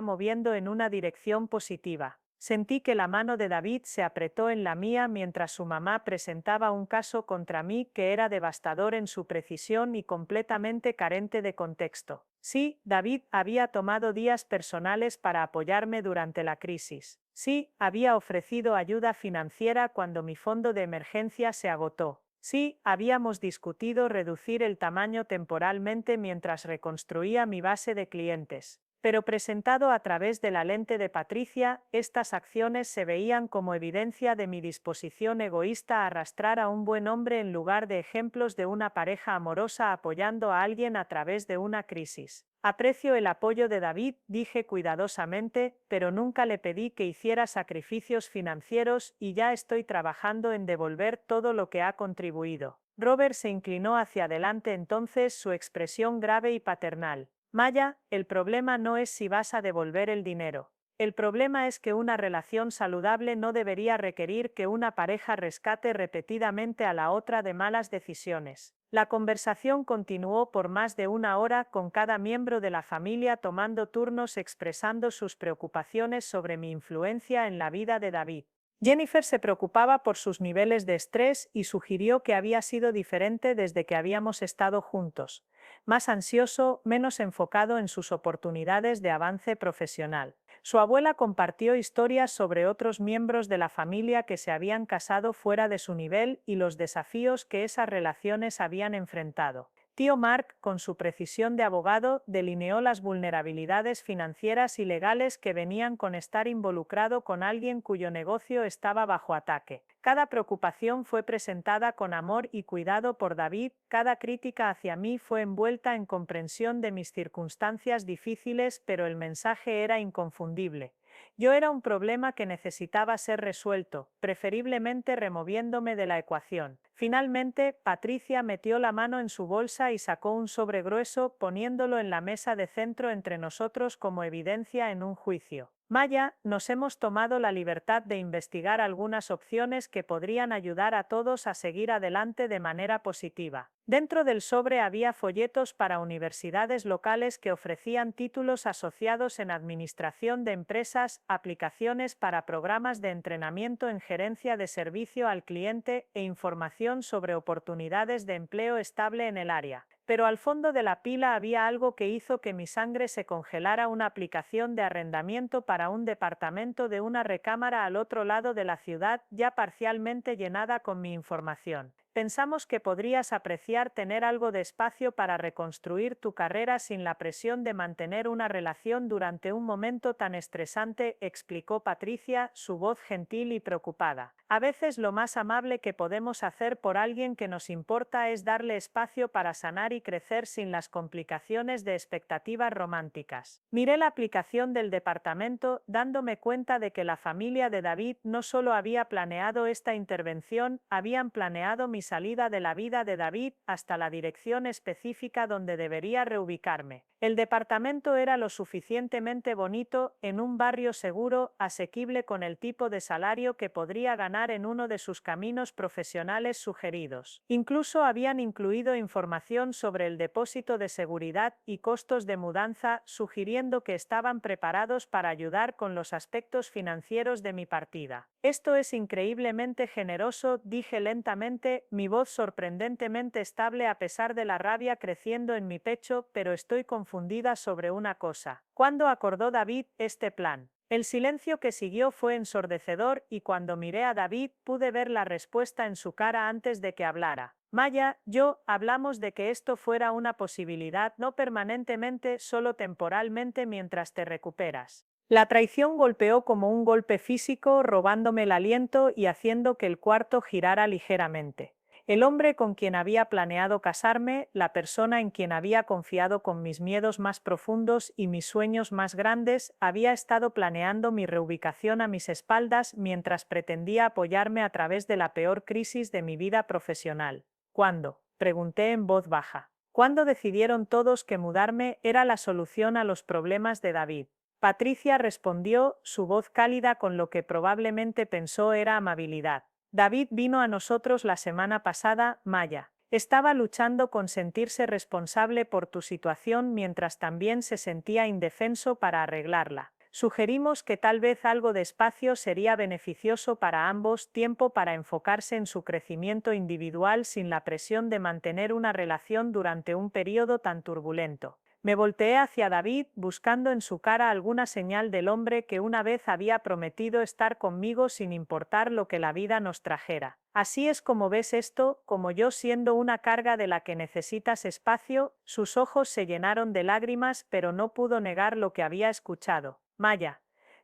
moviendo en una dirección positiva. Sentí que la mano de David se apretó en la mía mientras su mamá presentaba un caso contra mí que era devastador en su precisión y completamente carente de contexto. Sí, David había tomado días personales para apoyarme durante la crisis. Sí, había ofrecido ayuda financiera cuando mi fondo de emergencia se agotó. Sí, habíamos discutido reducir el tamaño temporalmente mientras reconstruía mi base de clientes. Pero presentado a través de la lente de Patricia, estas acciones se veían como evidencia de mi disposición egoísta a arrastrar a un buen hombre en lugar de ejemplos de una pareja amorosa apoyando a alguien a través de una crisis. Aprecio el apoyo de David, dije cuidadosamente, pero nunca le pedí que hiciera sacrificios financieros y ya estoy trabajando en devolver todo lo que ha contribuido. Robert se inclinó hacia adelante entonces, su expresión grave y paternal. Maya, el problema no es si vas a devolver el dinero. El problema es que una relación saludable no debería requerir que una pareja rescate repetidamente a la otra de malas decisiones. La conversación continuó por más de una hora con cada miembro de la familia tomando turnos expresando sus preocupaciones sobre mi influencia en la vida de David. Jennifer se preocupaba por sus niveles de estrés y sugirió que había sido diferente desde que habíamos estado juntos, más ansioso, menos enfocado en sus oportunidades de avance profesional. Su abuela compartió historias sobre otros miembros de la familia que se habían casado fuera de su nivel y los desafíos que esas relaciones habían enfrentado. Tío Mark, con su precisión de abogado, delineó las vulnerabilidades financieras y legales que venían con estar involucrado con alguien cuyo negocio estaba bajo ataque. Cada preocupación fue presentada con amor y cuidado por David, cada crítica hacia mí fue envuelta en comprensión de mis circunstancias difíciles, pero el mensaje era inconfundible. Yo era un problema que necesitaba ser resuelto, preferiblemente removiéndome de la ecuación. Finalmente, Patricia metió la mano en su bolsa y sacó un sobre grueso, poniéndolo en la mesa de centro entre nosotros como evidencia en un juicio. Maya, nos hemos tomado la libertad de investigar algunas opciones que podrían ayudar a todos a seguir adelante de manera positiva. Dentro del sobre había folletos para universidades locales que ofrecían títulos asociados en administración de empresas, aplicaciones para programas de entrenamiento en gerencia de servicio al cliente e información sobre oportunidades de empleo estable en el área. Pero al fondo de la pila había algo que hizo que mi sangre se congelara: una aplicación de arrendamiento para un departamento de una recámara al otro lado de la ciudad, ya parcialmente llenada con mi información. Pensamos que podrías apreciar tener algo de espacio para reconstruir tu carrera sin la presión de mantener una relación durante un momento tan estresante, explicó Patricia, su voz gentil y preocupada. A veces lo más amable que podemos hacer por alguien que nos importa es darle espacio para sanar y crecer sin las complicaciones de expectativas románticas. Miré la aplicación del departamento, dándome cuenta de que la familia de David no solo había planeado esta intervención, habían planeado mi salida de la vida de David hasta la dirección específica donde debería reubicarme. El departamento era lo suficientemente bonito, en un barrio seguro, asequible, con el tipo de salario que podría ganar en uno de sus caminos profesionales sugeridos. Incluso habían incluido información sobre el depósito de seguridad y costos de mudanza, sugiriendo que estaban preparados para ayudar con los aspectos financieros de mi partida. Esto es increíblemente generoso, dije lentamente, mi voz sorprendentemente estable a pesar de la rabia creciendo en mi pecho, pero estoy confundida sobre una cosa. ¿Cuándo acordó David este plan? El silencio que siguió fue ensordecedor y cuando miré a David pude ver la respuesta en su cara antes de que hablara. Maya, hablamos de que esto fuera una posibilidad, no permanentemente, solo temporalmente mientras te recuperas. La traición golpeó como un golpe físico, robándome el aliento y haciendo que el cuarto girara ligeramente. El hombre con quien había planeado casarme, la persona en quien había confiado con mis miedos más profundos y mis sueños más grandes, había estado planeando mi reubicación a mis espaldas mientras pretendía apoyarme a través de la peor crisis de mi vida profesional. ¿Cuándo?, pregunté en voz baja. ¿Cuándo decidieron todos que mudarme era la solución a los problemas de David? Patricia respondió, su voz cálida con lo que probablemente pensó era amabilidad. David vino a nosotros la semana pasada, Maya. Estaba luchando con sentirse responsable por tu situación mientras también se sentía indefenso para arreglarla. Sugerimos que tal vez algo de espacio sería beneficioso para ambos, tiempo para enfocarse en su crecimiento individual sin la presión de mantener una relación durante un periodo tan turbulento. Me volteé hacia David, buscando en su cara alguna señal del hombre que una vez había prometido estar conmigo sin importar lo que la vida nos trajera. Así es como ves esto, como yo siendo una carga de la que necesitas espacio. Sus ojos se llenaron de lágrimas, pero no pudo negar lo que había escuchado. Maya,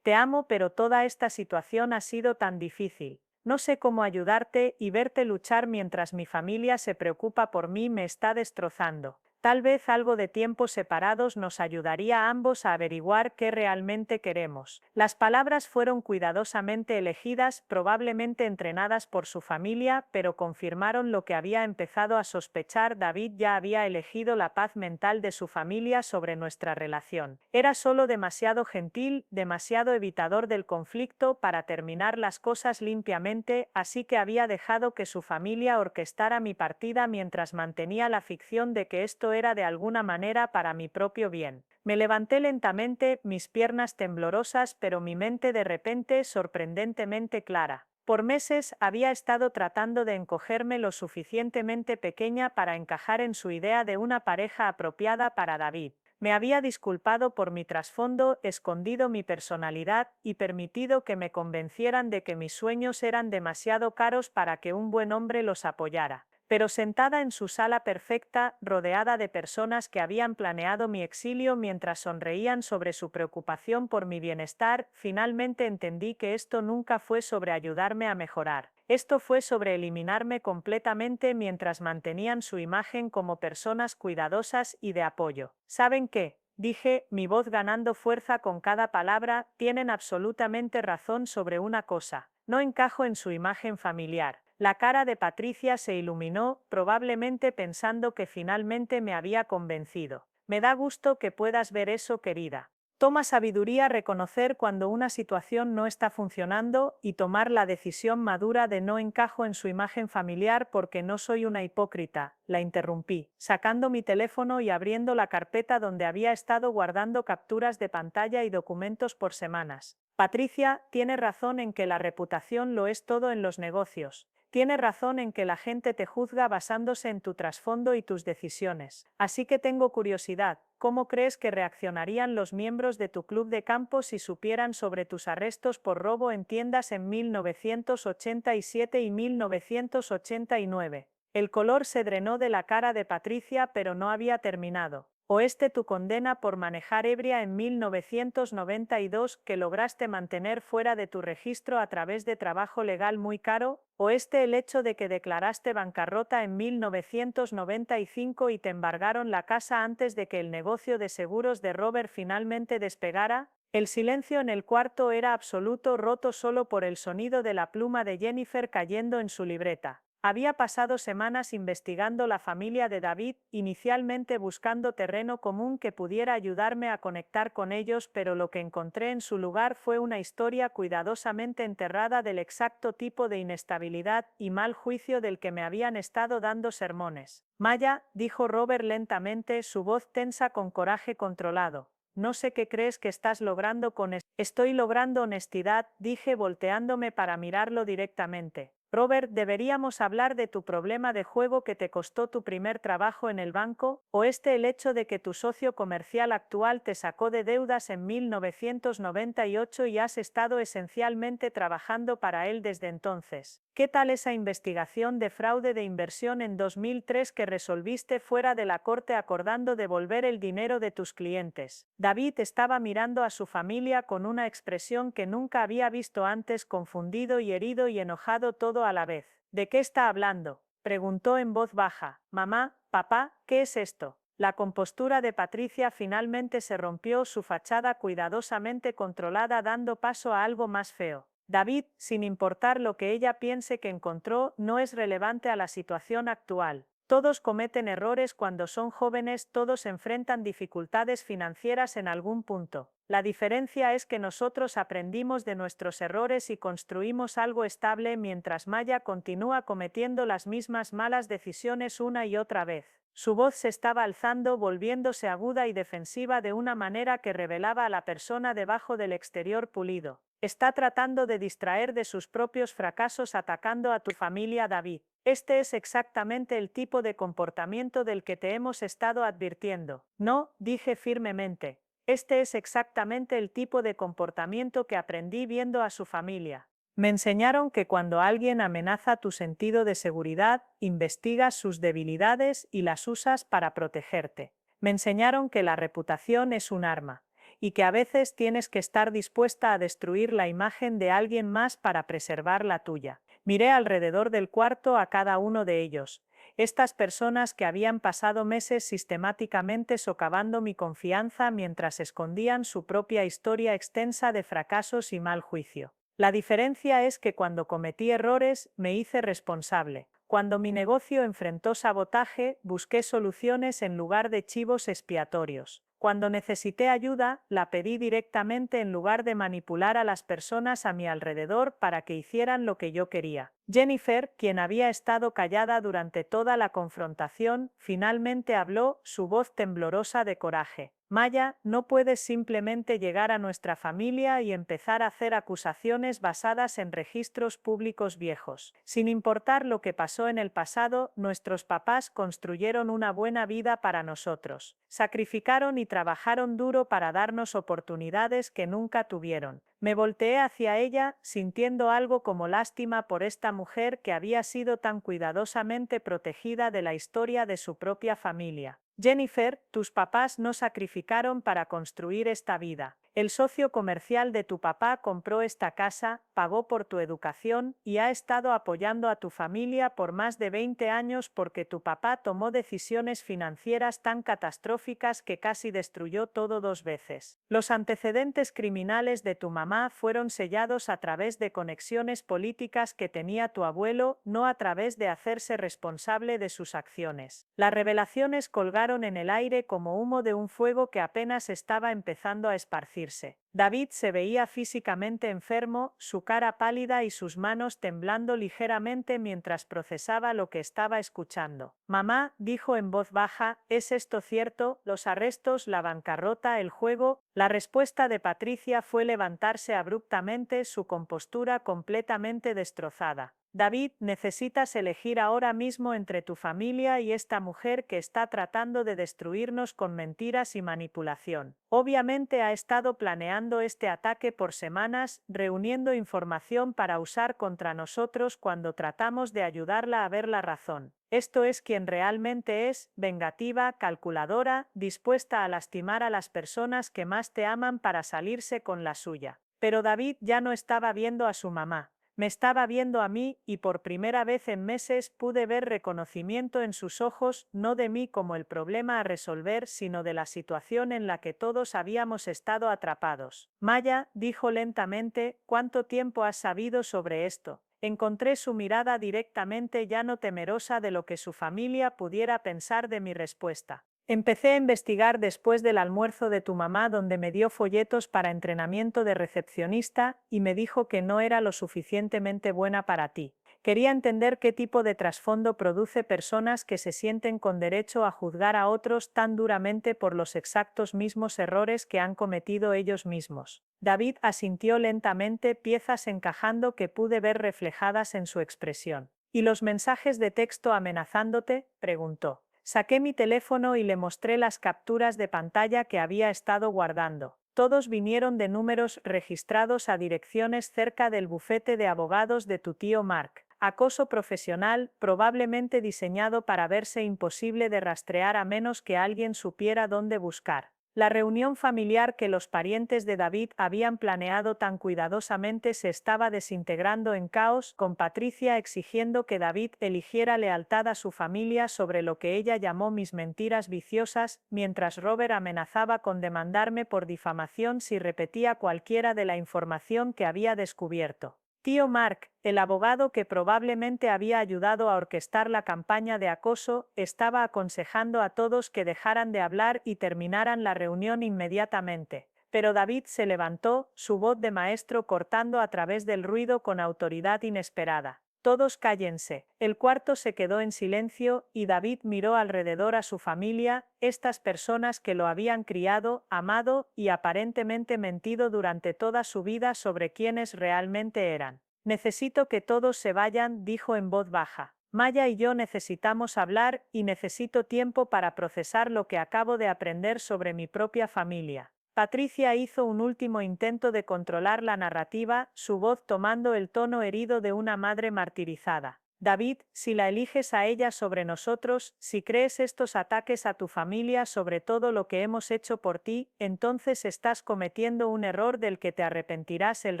te amo, pero toda esta situación ha sido tan difícil. No sé cómo ayudarte y verte luchar mientras mi familia se preocupa por mí me está destrozando. Tal vez algo de tiempo separados nos ayudaría a ambos a averiguar qué realmente queremos. Las palabras fueron cuidadosamente elegidas, probablemente entrenadas por su familia, pero confirmaron lo que había empezado a sospechar. David ya había elegido la paz mental de su familia sobre nuestra relación. Era solo demasiado gentil, demasiado evitador del conflicto para terminar las cosas limpiamente, así que había dejado que su familia orquestara mi partida mientras mantenía la ficción de que esto era de alguna manera para mi propio bien. Me levanté lentamente, mis piernas temblorosas, pero mi mente de repente sorprendentemente clara. Por meses había estado tratando de encogerme lo suficientemente pequeña para encajar en su idea de una pareja apropiada para David. Me había disculpado por mi trasfondo, escondido mi personalidad y permitido que me convencieran de que mis sueños eran demasiado caros para que un buen hombre los apoyara. Pero sentada en su sala perfecta, rodeada de personas que habían planeado mi exilio mientras sonreían sobre su preocupación por mi bienestar, finalmente entendí que esto nunca fue sobre ayudarme a mejorar. Esto fue sobre eliminarme completamente mientras mantenían su imagen como personas cuidadosas y de apoyo. ¿Saben qué? Dije, mi voz ganando fuerza con cada palabra, tienen absolutamente razón sobre una cosa. No encajo en su imagen familiar. La cara de Patricia se iluminó, probablemente pensando que finalmente me había convencido. Me da gusto que puedas ver eso, querida. Toma sabiduría reconocer cuando una situación no está funcionando y tomar la decisión madura de no encajo en su imagen familiar porque no soy una hipócrita, la interrumpí, sacando mi teléfono y abriendo la carpeta donde había estado guardando capturas de pantalla y documentos por semanas. Patricia tiene razón en que la reputación lo es todo en los negocios. Tiene razón en que la gente te juzga basándose en tu trasfondo y tus decisiones. Así que tengo curiosidad, ¿cómo crees que reaccionarían los miembros de tu club de campo si supieran sobre tus arrestos por robo en tiendas en 1987 y 1989? El color se drenó de la cara de Patricia, pero no había terminado. ¿Oeste tu condena por manejar ebria en 1992 que lograste mantener fuera de tu registro a través de trabajo legal muy caro? ¿Oeste el hecho de que declaraste bancarrota en 1995 y te embargaron la casa antes de que el negocio de seguros de Robert finalmente despegara? El silencio en el cuarto era absoluto, roto solo por el sonido de la pluma de Jennifer cayendo en su libreta. Había pasado semanas investigando la familia de David, inicialmente buscando terreno común que pudiera ayudarme a conectar con ellos, pero lo que encontré en su lugar fue una historia cuidadosamente enterrada del exacto tipo de inestabilidad y mal juicio del que me habían estado dando sermones. Maya, dijo Robert lentamente, su voz tensa con coraje controlado. No sé qué crees que estás logrando con esto. Estoy logrando honestidad, dije volteándome para mirarlo directamente. Robert, ¿deberíamos hablar de tu problema de juego que te costó tu primer trabajo en el banco? ¿O el hecho de que tu socio comercial actual te sacó de deudas en 1998 y has estado esencialmente trabajando para él desde entonces? ¿Qué tal esa investigación de fraude de inversión en 2003 que resolviste fuera de la corte acordando devolver el dinero de tus clientes? David estaba mirando a su familia con una expresión que nunca había visto antes, confundido y herido y enojado todo a la vez. ¿De qué está hablando?, preguntó en voz baja. Mamá, papá, ¿qué es esto? La compostura de Patricia finalmente se rompió, su fachada cuidadosamente controlada dando paso a algo más feo. David, sin importar lo que ella piense que encontró, no es relevante a la situación actual. Todos cometen errores cuando son jóvenes, todos enfrentan dificultades financieras en algún punto. La diferencia es que nosotros aprendimos de nuestros errores y construimos algo estable mientras Maya continúa cometiendo las mismas malas decisiones una y otra vez. Su voz se estaba alzando, volviéndose aguda y defensiva de una manera que revelaba a la persona debajo del exterior pulido. Está tratando de distraer de sus propios fracasos atacando a tu familia, David. Este es exactamente el tipo de comportamiento del que te hemos estado advirtiendo. No, dije firmemente. Este es exactamente el tipo de comportamiento que aprendí viendo a su familia. Me enseñaron que cuando alguien amenaza tu sentido de seguridad, investigas sus debilidades y las usas para protegerte. Me enseñaron que la reputación es un arma, y que a veces tienes que estar dispuesta a destruir la imagen de alguien más para preservar la tuya. Miré alrededor del cuarto a cada uno de ellos. Estas personas que habían pasado meses sistemáticamente socavando mi confianza mientras escondían su propia historia extensa de fracasos y mal juicio. La diferencia es que cuando cometí errores, me hice responsable. Cuando mi negocio enfrentó sabotaje, busqué soluciones en lugar de chivos expiatorios. Cuando necesité ayuda, la pedí directamente en lugar de manipular a las personas a mi alrededor para que hicieran lo que yo quería. Jennifer, quien había estado callada durante toda la confrontación, finalmente habló, su voz temblorosa de coraje. Maya, no puedes simplemente llegar a nuestra familia y empezar a hacer acusaciones basadas en registros públicos viejos. Sin importar lo que pasó en el pasado, nuestros papás construyeron una buena vida para nosotros. Sacrificaron y trabajaron duro para darnos oportunidades que nunca tuvieron. Me volteé hacia ella, sintiendo algo como lástima por esta mujer que había sido tan cuidadosamente protegida de la historia de su propia familia. Jennifer, tus papás no sacrificaron para construir esta vida. El socio comercial de tu papá compró esta casa, pagó por tu educación y ha estado apoyando a tu familia por más de 20 años porque tu papá tomó decisiones financieras tan catastróficas que casi destruyó todo 2 veces. Los antecedentes criminales de tu mamá fueron sellados a través de conexiones políticas que tenía tu abuelo, no a través de hacerse responsable de sus acciones. Las revelaciones colgaron en el aire como humo de un fuego que apenas estaba empezando a esparcirse. David se veía físicamente enfermo, su cara pálida y sus manos temblando ligeramente mientras procesaba lo que estaba escuchando. Mamá, dijo en voz baja, ¿es esto cierto? ¿Los arrestos, la bancarrota, el juego? La respuesta de Patricia fue levantarse abruptamente, su compostura completamente destrozada. David, necesitas elegir ahora mismo entre tu familia y esta mujer que está tratando de destruirnos con mentiras y manipulación. Obviamente ha estado planeando este ataque por semanas, reuniendo información para usar contra nosotros cuando tratamos de ayudarla a ver la razón. Esto es quien realmente es, vengativa, calculadora, dispuesta a lastimar a las personas que más te aman para salirse con la suya. Pero David ya no estaba viendo a su mamá. Me estaba viendo a mí y por primera vez en meses pude ver reconocimiento en sus ojos, no de mí como el problema a resolver, sino de la situación en la que todos habíamos estado atrapados. Maya, dijo lentamente, ¿cuánto tiempo has sabido sobre esto? Encontré su mirada directamente ya no temerosa de lo que su familia pudiera pensar de mi respuesta. Empecé a investigar después del almuerzo de tu mamá donde me dio folletos para entrenamiento de recepcionista y me dijo que no era lo suficientemente buena para ti. Quería entender qué tipo de trasfondo produce personas que se sienten con derecho a juzgar a otros tan duramente por los exactos mismos errores que han cometido ellos mismos. David asintió lentamente, piezas encajando que pude ver reflejadas en su expresión. ¿Y los mensajes de texto amenazándote? Preguntó. Saqué mi teléfono y le mostré las capturas de pantalla que había estado guardando. Todos vinieron de números registrados a direcciones cerca del bufete de abogados de tu tío Mark. Acoso profesional, probablemente diseñado para verse imposible de rastrear a menos que alguien supiera dónde buscar. La reunión familiar que los parientes de David habían planeado tan cuidadosamente se estaba desintegrando en caos, con Patricia exigiendo que David eligiera lealtad a su familia sobre lo que ella llamó mis mentiras viciosas, mientras Robert amenazaba con demandarme por difamación si repetía cualquiera de la información que había descubierto. Tío Mark, el abogado que probablemente había ayudado a orquestar la campaña de acoso, estaba aconsejando a todos que dejaran de hablar y terminaran la reunión inmediatamente. Pero David se levantó, su voz de maestro cortando a través del ruido con autoridad inesperada. Todos cállense. El cuarto se quedó en silencio y David miró alrededor a su familia, estas personas que lo habían criado, amado y aparentemente mentido durante toda su vida sobre quiénes realmente eran. Necesito que todos se vayan, dijo en voz baja. Maya y yo necesitamos hablar y necesito tiempo para procesar lo que acabo de aprender sobre mi propia familia. Patricia hizo un último intento de controlar la narrativa, su voz tomando el tono herido de una madre martirizada. David, si la eliges a ella sobre nosotros, si crees estos ataques a tu familia sobre todo lo que hemos hecho por ti, entonces estás cometiendo un error del que te arrepentirás el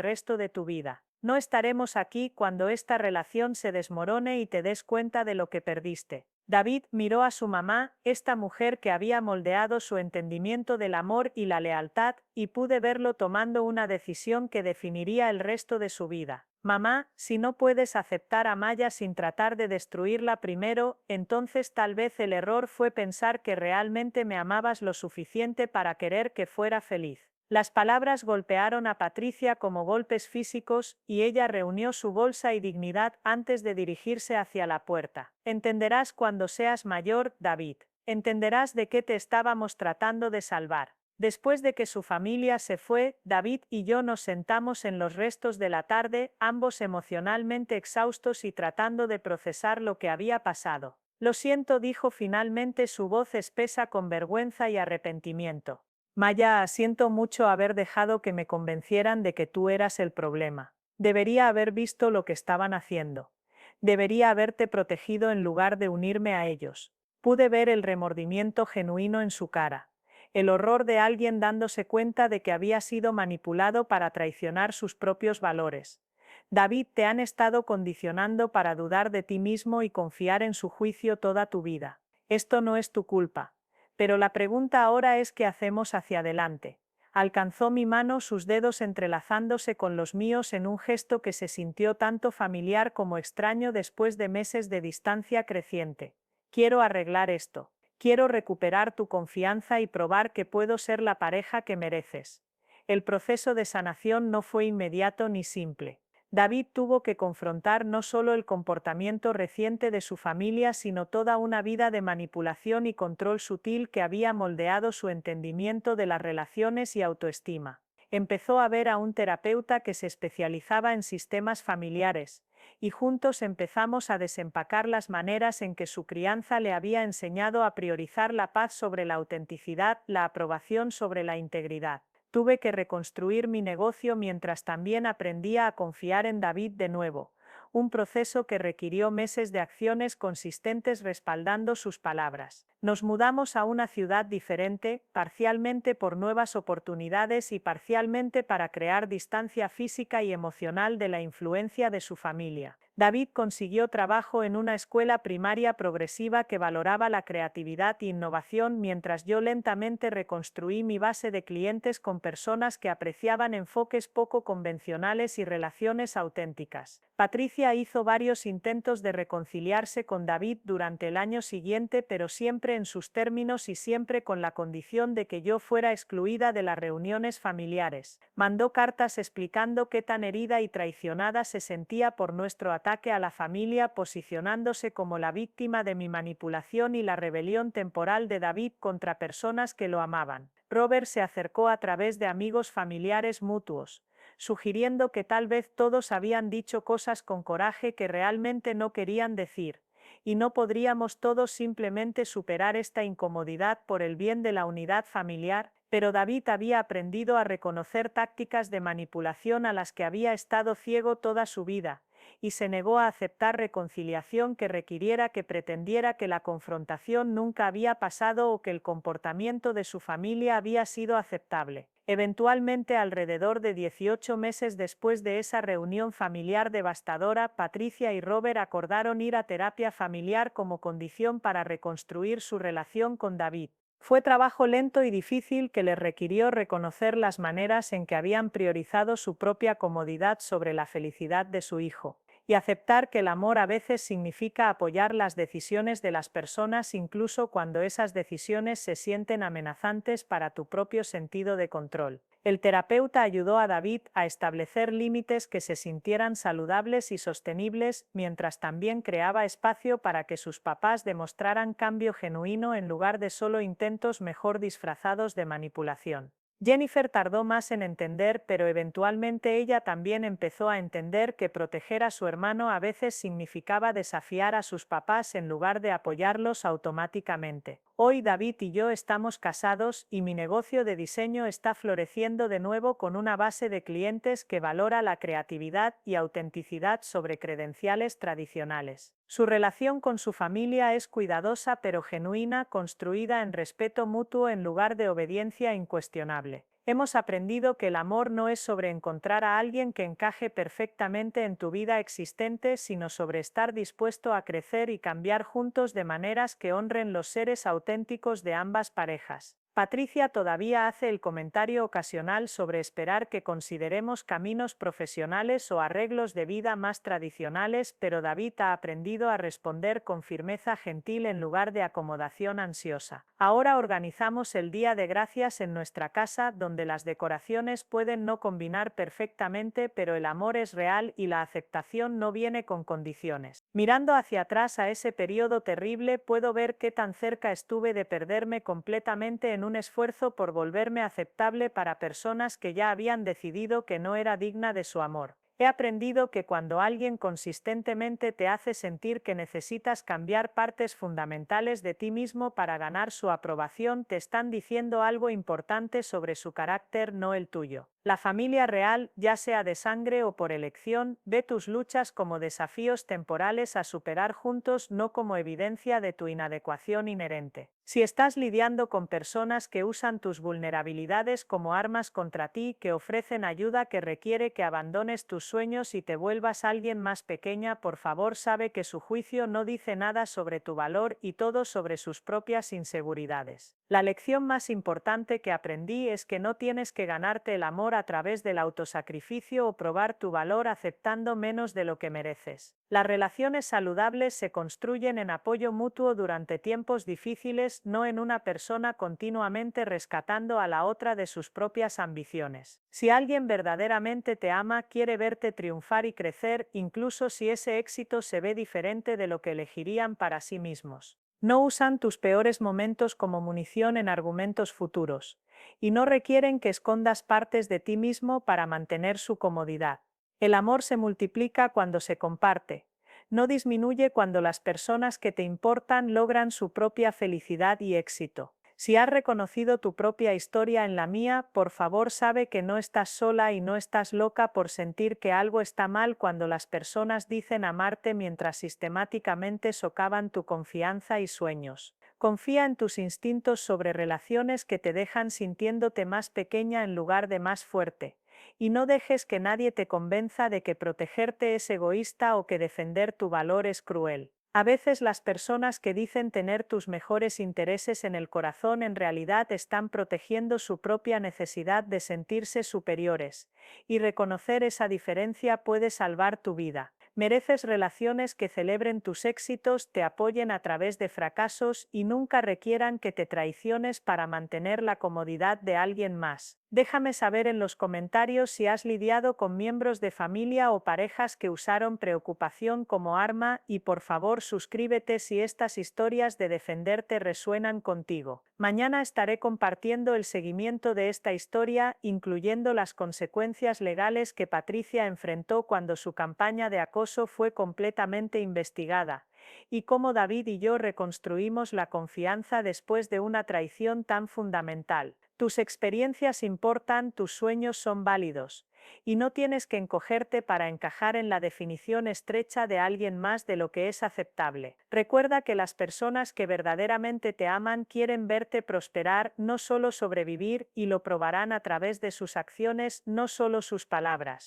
resto de tu vida. No estaremos aquí cuando esta relación se desmorone y te des cuenta de lo que perdiste. David miró a su mamá, esta mujer que había moldeado su entendimiento del amor y la lealtad, y pude verlo tomando una decisión que definiría el resto de su vida. Mamá, si no puedes aceptar a Maya sin tratar de destruirla primero, entonces tal vez el error fue pensar que realmente me amabas lo suficiente para querer que fuera feliz. Las palabras golpearon a Patricia como golpes físicos y ella reunió su bolsa y dignidad antes de dirigirse hacia la puerta. Entenderás cuando seas mayor, David. Entenderás de qué te estábamos tratando de salvar. Después de que su familia se fue, David y yo nos sentamos en los restos de la tarde, ambos emocionalmente exhaustos y tratando de procesar lo que había pasado. Lo siento, dijo finalmente, su voz espesa con vergüenza y arrepentimiento. Maya, siento mucho haber dejado que me convencieran de que tú eras el problema. Debería haber visto lo que estaban haciendo. Debería haberte protegido en lugar de unirme a ellos. Pude ver el remordimiento genuino en su cara, el horror de alguien dándose cuenta de que había sido manipulado para traicionar sus propios valores. David, te han estado condicionando para dudar de ti mismo y confiar en su juicio toda tu vida. Esto no es tu culpa. Pero la pregunta ahora es ¿qué hacemos hacia adelante? Alcanzó mi mano, sus dedos entrelazándose con los míos en un gesto que se sintió tanto familiar como extraño después de meses de distancia creciente. Quiero arreglar esto. Quiero recuperar tu confianza y probar que puedo ser la pareja que mereces. El proceso de sanación no fue inmediato ni simple. David tuvo que confrontar no solo el comportamiento reciente de su familia, sino toda una vida de manipulación y control sutil que había moldeado su entendimiento de las relaciones y autoestima. Empezó a ver a un terapeuta que se especializaba en sistemas familiares, y juntos empezamos a desempacar las maneras en que su crianza le había enseñado a priorizar la paz sobre la autenticidad, la aprobación sobre la integridad. Tuve que reconstruir mi negocio mientras también aprendía a confiar en David de nuevo, un proceso que requirió meses de acciones consistentes respaldando sus palabras. Nos mudamos a una ciudad diferente, parcialmente por nuevas oportunidades y parcialmente para crear distancia física y emocional de la influencia de su familia. David consiguió trabajo en una escuela primaria progresiva que valoraba la creatividad e innovación mientras yo lentamente reconstruí mi base de clientes con personas que apreciaban enfoques poco convencionales y relaciones auténticas. Patricia hizo varios intentos de reconciliarse con David durante el año siguiente, pero siempre en sus términos y siempre con la condición de que yo fuera excluida de las reuniones familiares. Mandó cartas explicando qué tan herida y traicionada se sentía por nuestro ataque a la familia, posicionándose como la víctima de mi manipulación y la rebelión temporal de David contra personas que lo amaban. Robert se acercó a través de amigos familiares mutuos, sugiriendo que tal vez todos habían dicho cosas con coraje que realmente no querían decir, y no podríamos todos simplemente superar esta incomodidad por el bien de la unidad familiar, pero David había aprendido a reconocer tácticas de manipulación a las que había estado ciego toda su vida, y se negó a aceptar reconciliación que requiriera que pretendiera que la confrontación nunca había pasado o que el comportamiento de su familia había sido aceptable. Eventualmente, alrededor de 18 meses después de esa reunión familiar devastadora, Patricia y Robert acordaron ir a terapia familiar como condición para reconstruir su relación con David. Fue trabajo lento y difícil que les requirió reconocer las maneras en que habían priorizado su propia comodidad sobre la felicidad de su hijo. y aceptar que el amor a veces significa apoyar las decisiones de las personas incluso cuando esas decisiones se sienten amenazantes para tu propio sentido de control. El terapeuta ayudó a David a establecer límites que se sintieran saludables y sostenibles, mientras también creaba espacio para que sus papás demostraran cambio genuino en lugar de solo intentos mejor disfrazados de manipulación. Jennifer tardó más en entender, pero eventualmente ella también empezó a entender que proteger a su hermano a veces significaba desafiar a sus papás en lugar de apoyarlos automáticamente. Hoy David y yo estamos casados y mi negocio de diseño está floreciendo de nuevo con una base de clientes que valora la creatividad y autenticidad sobre credenciales tradicionales. Su relación con su familia es cuidadosa pero genuina, construida en respeto mutuo en lugar de obediencia incuestionable. Hemos aprendido que el amor no es sobre encontrar a alguien que encaje perfectamente en tu vida existente, sino sobre estar dispuesto a crecer y cambiar juntos de maneras que honren los seres auténticos de ambas parejas. Patricia todavía hace el comentario ocasional sobre esperar que consideremos caminos profesionales o arreglos de vida más tradicionales, pero David ha aprendido a responder con firmeza gentil en lugar de acomodación ansiosa. Ahora organizamos el Día de Gracias en nuestra casa, donde las decoraciones pueden no combinar perfectamente, pero el amor es real y la aceptación no viene con condiciones. Mirando hacia atrás a ese periodo terrible, puedo ver qué tan cerca estuve de perderme completamente en un esfuerzo por volverme aceptable para personas que ya habían decidido que no era digna de su amor. He aprendido que cuando alguien consistentemente te hace sentir que necesitas cambiar partes fundamentales de ti mismo para ganar su aprobación, te están diciendo algo importante sobre su carácter, no el tuyo. La familia real, ya sea de sangre o por elección, ve tus luchas como desafíos temporales a superar juntos, no como evidencia de tu inadecuación inherente. Si estás lidiando con personas que usan tus vulnerabilidades como armas contra ti, que ofrecen ayuda que requiere que abandones tus sueños y te vuelvas alguien más pequeña, por favor sabe que su juicio no dice nada sobre tu valor y todo sobre sus propias inseguridades. La lección más importante que aprendí es que no tienes que ganarte el amor a través del autosacrificio o probar tu valor aceptando menos de lo que mereces. Las relaciones saludables se construyen en apoyo mutuo durante tiempos difíciles, no en una persona continuamente rescatando a la otra de sus propias ambiciones. Si alguien verdaderamente te ama, quiere verte triunfar y crecer, incluso si ese éxito se ve diferente de lo que elegirían para sí mismos. No usan tus peores momentos como munición en argumentos futuros, y no requieren que escondas partes de ti mismo para mantener su comodidad. El amor se multiplica cuando se comparte, no disminuye cuando las personas que te importan logran su propia felicidad y éxito. Si has reconocido tu propia historia en la mía, por favor sabe que no estás sola y no estás loca por sentir que algo está mal cuando las personas dicen amarte mientras sistemáticamente socavan tu confianza y sueños. Confía en tus instintos sobre relaciones que te dejan sintiéndote más pequeña en lugar de más fuerte. Y no dejes que nadie te convenza de que protegerte es egoísta o que defender tu valor es cruel. A veces las personas que dicen tener tus mejores intereses en el corazón en realidad están protegiendo su propia necesidad de sentirse superiores, y reconocer esa diferencia puede salvar tu vida. Mereces relaciones que celebren tus éxitos, te apoyen a través de fracasos y nunca requieran que te traiciones para mantener la comodidad de alguien más. Déjame saber en los comentarios si has lidiado con miembros de familia o parejas que usaron preocupación como arma y por favor suscríbete si estas historias de defenderte resuenan contigo. Mañana estaré compartiendo el seguimiento de esta historia, incluyendo las consecuencias legales que Patricia enfrentó cuando su campaña de acoso fue completamente investigada, y cómo David y yo reconstruimos la confianza después de una traición tan fundamental. Tus experiencias importan, tus sueños son válidos, y no tienes que encogerte para encajar en la definición estrecha de alguien más de lo que es aceptable. Recuerda que las personas que verdaderamente te aman quieren verte prosperar, no solo sobrevivir, y lo probarán a través de sus acciones, no solo sus palabras.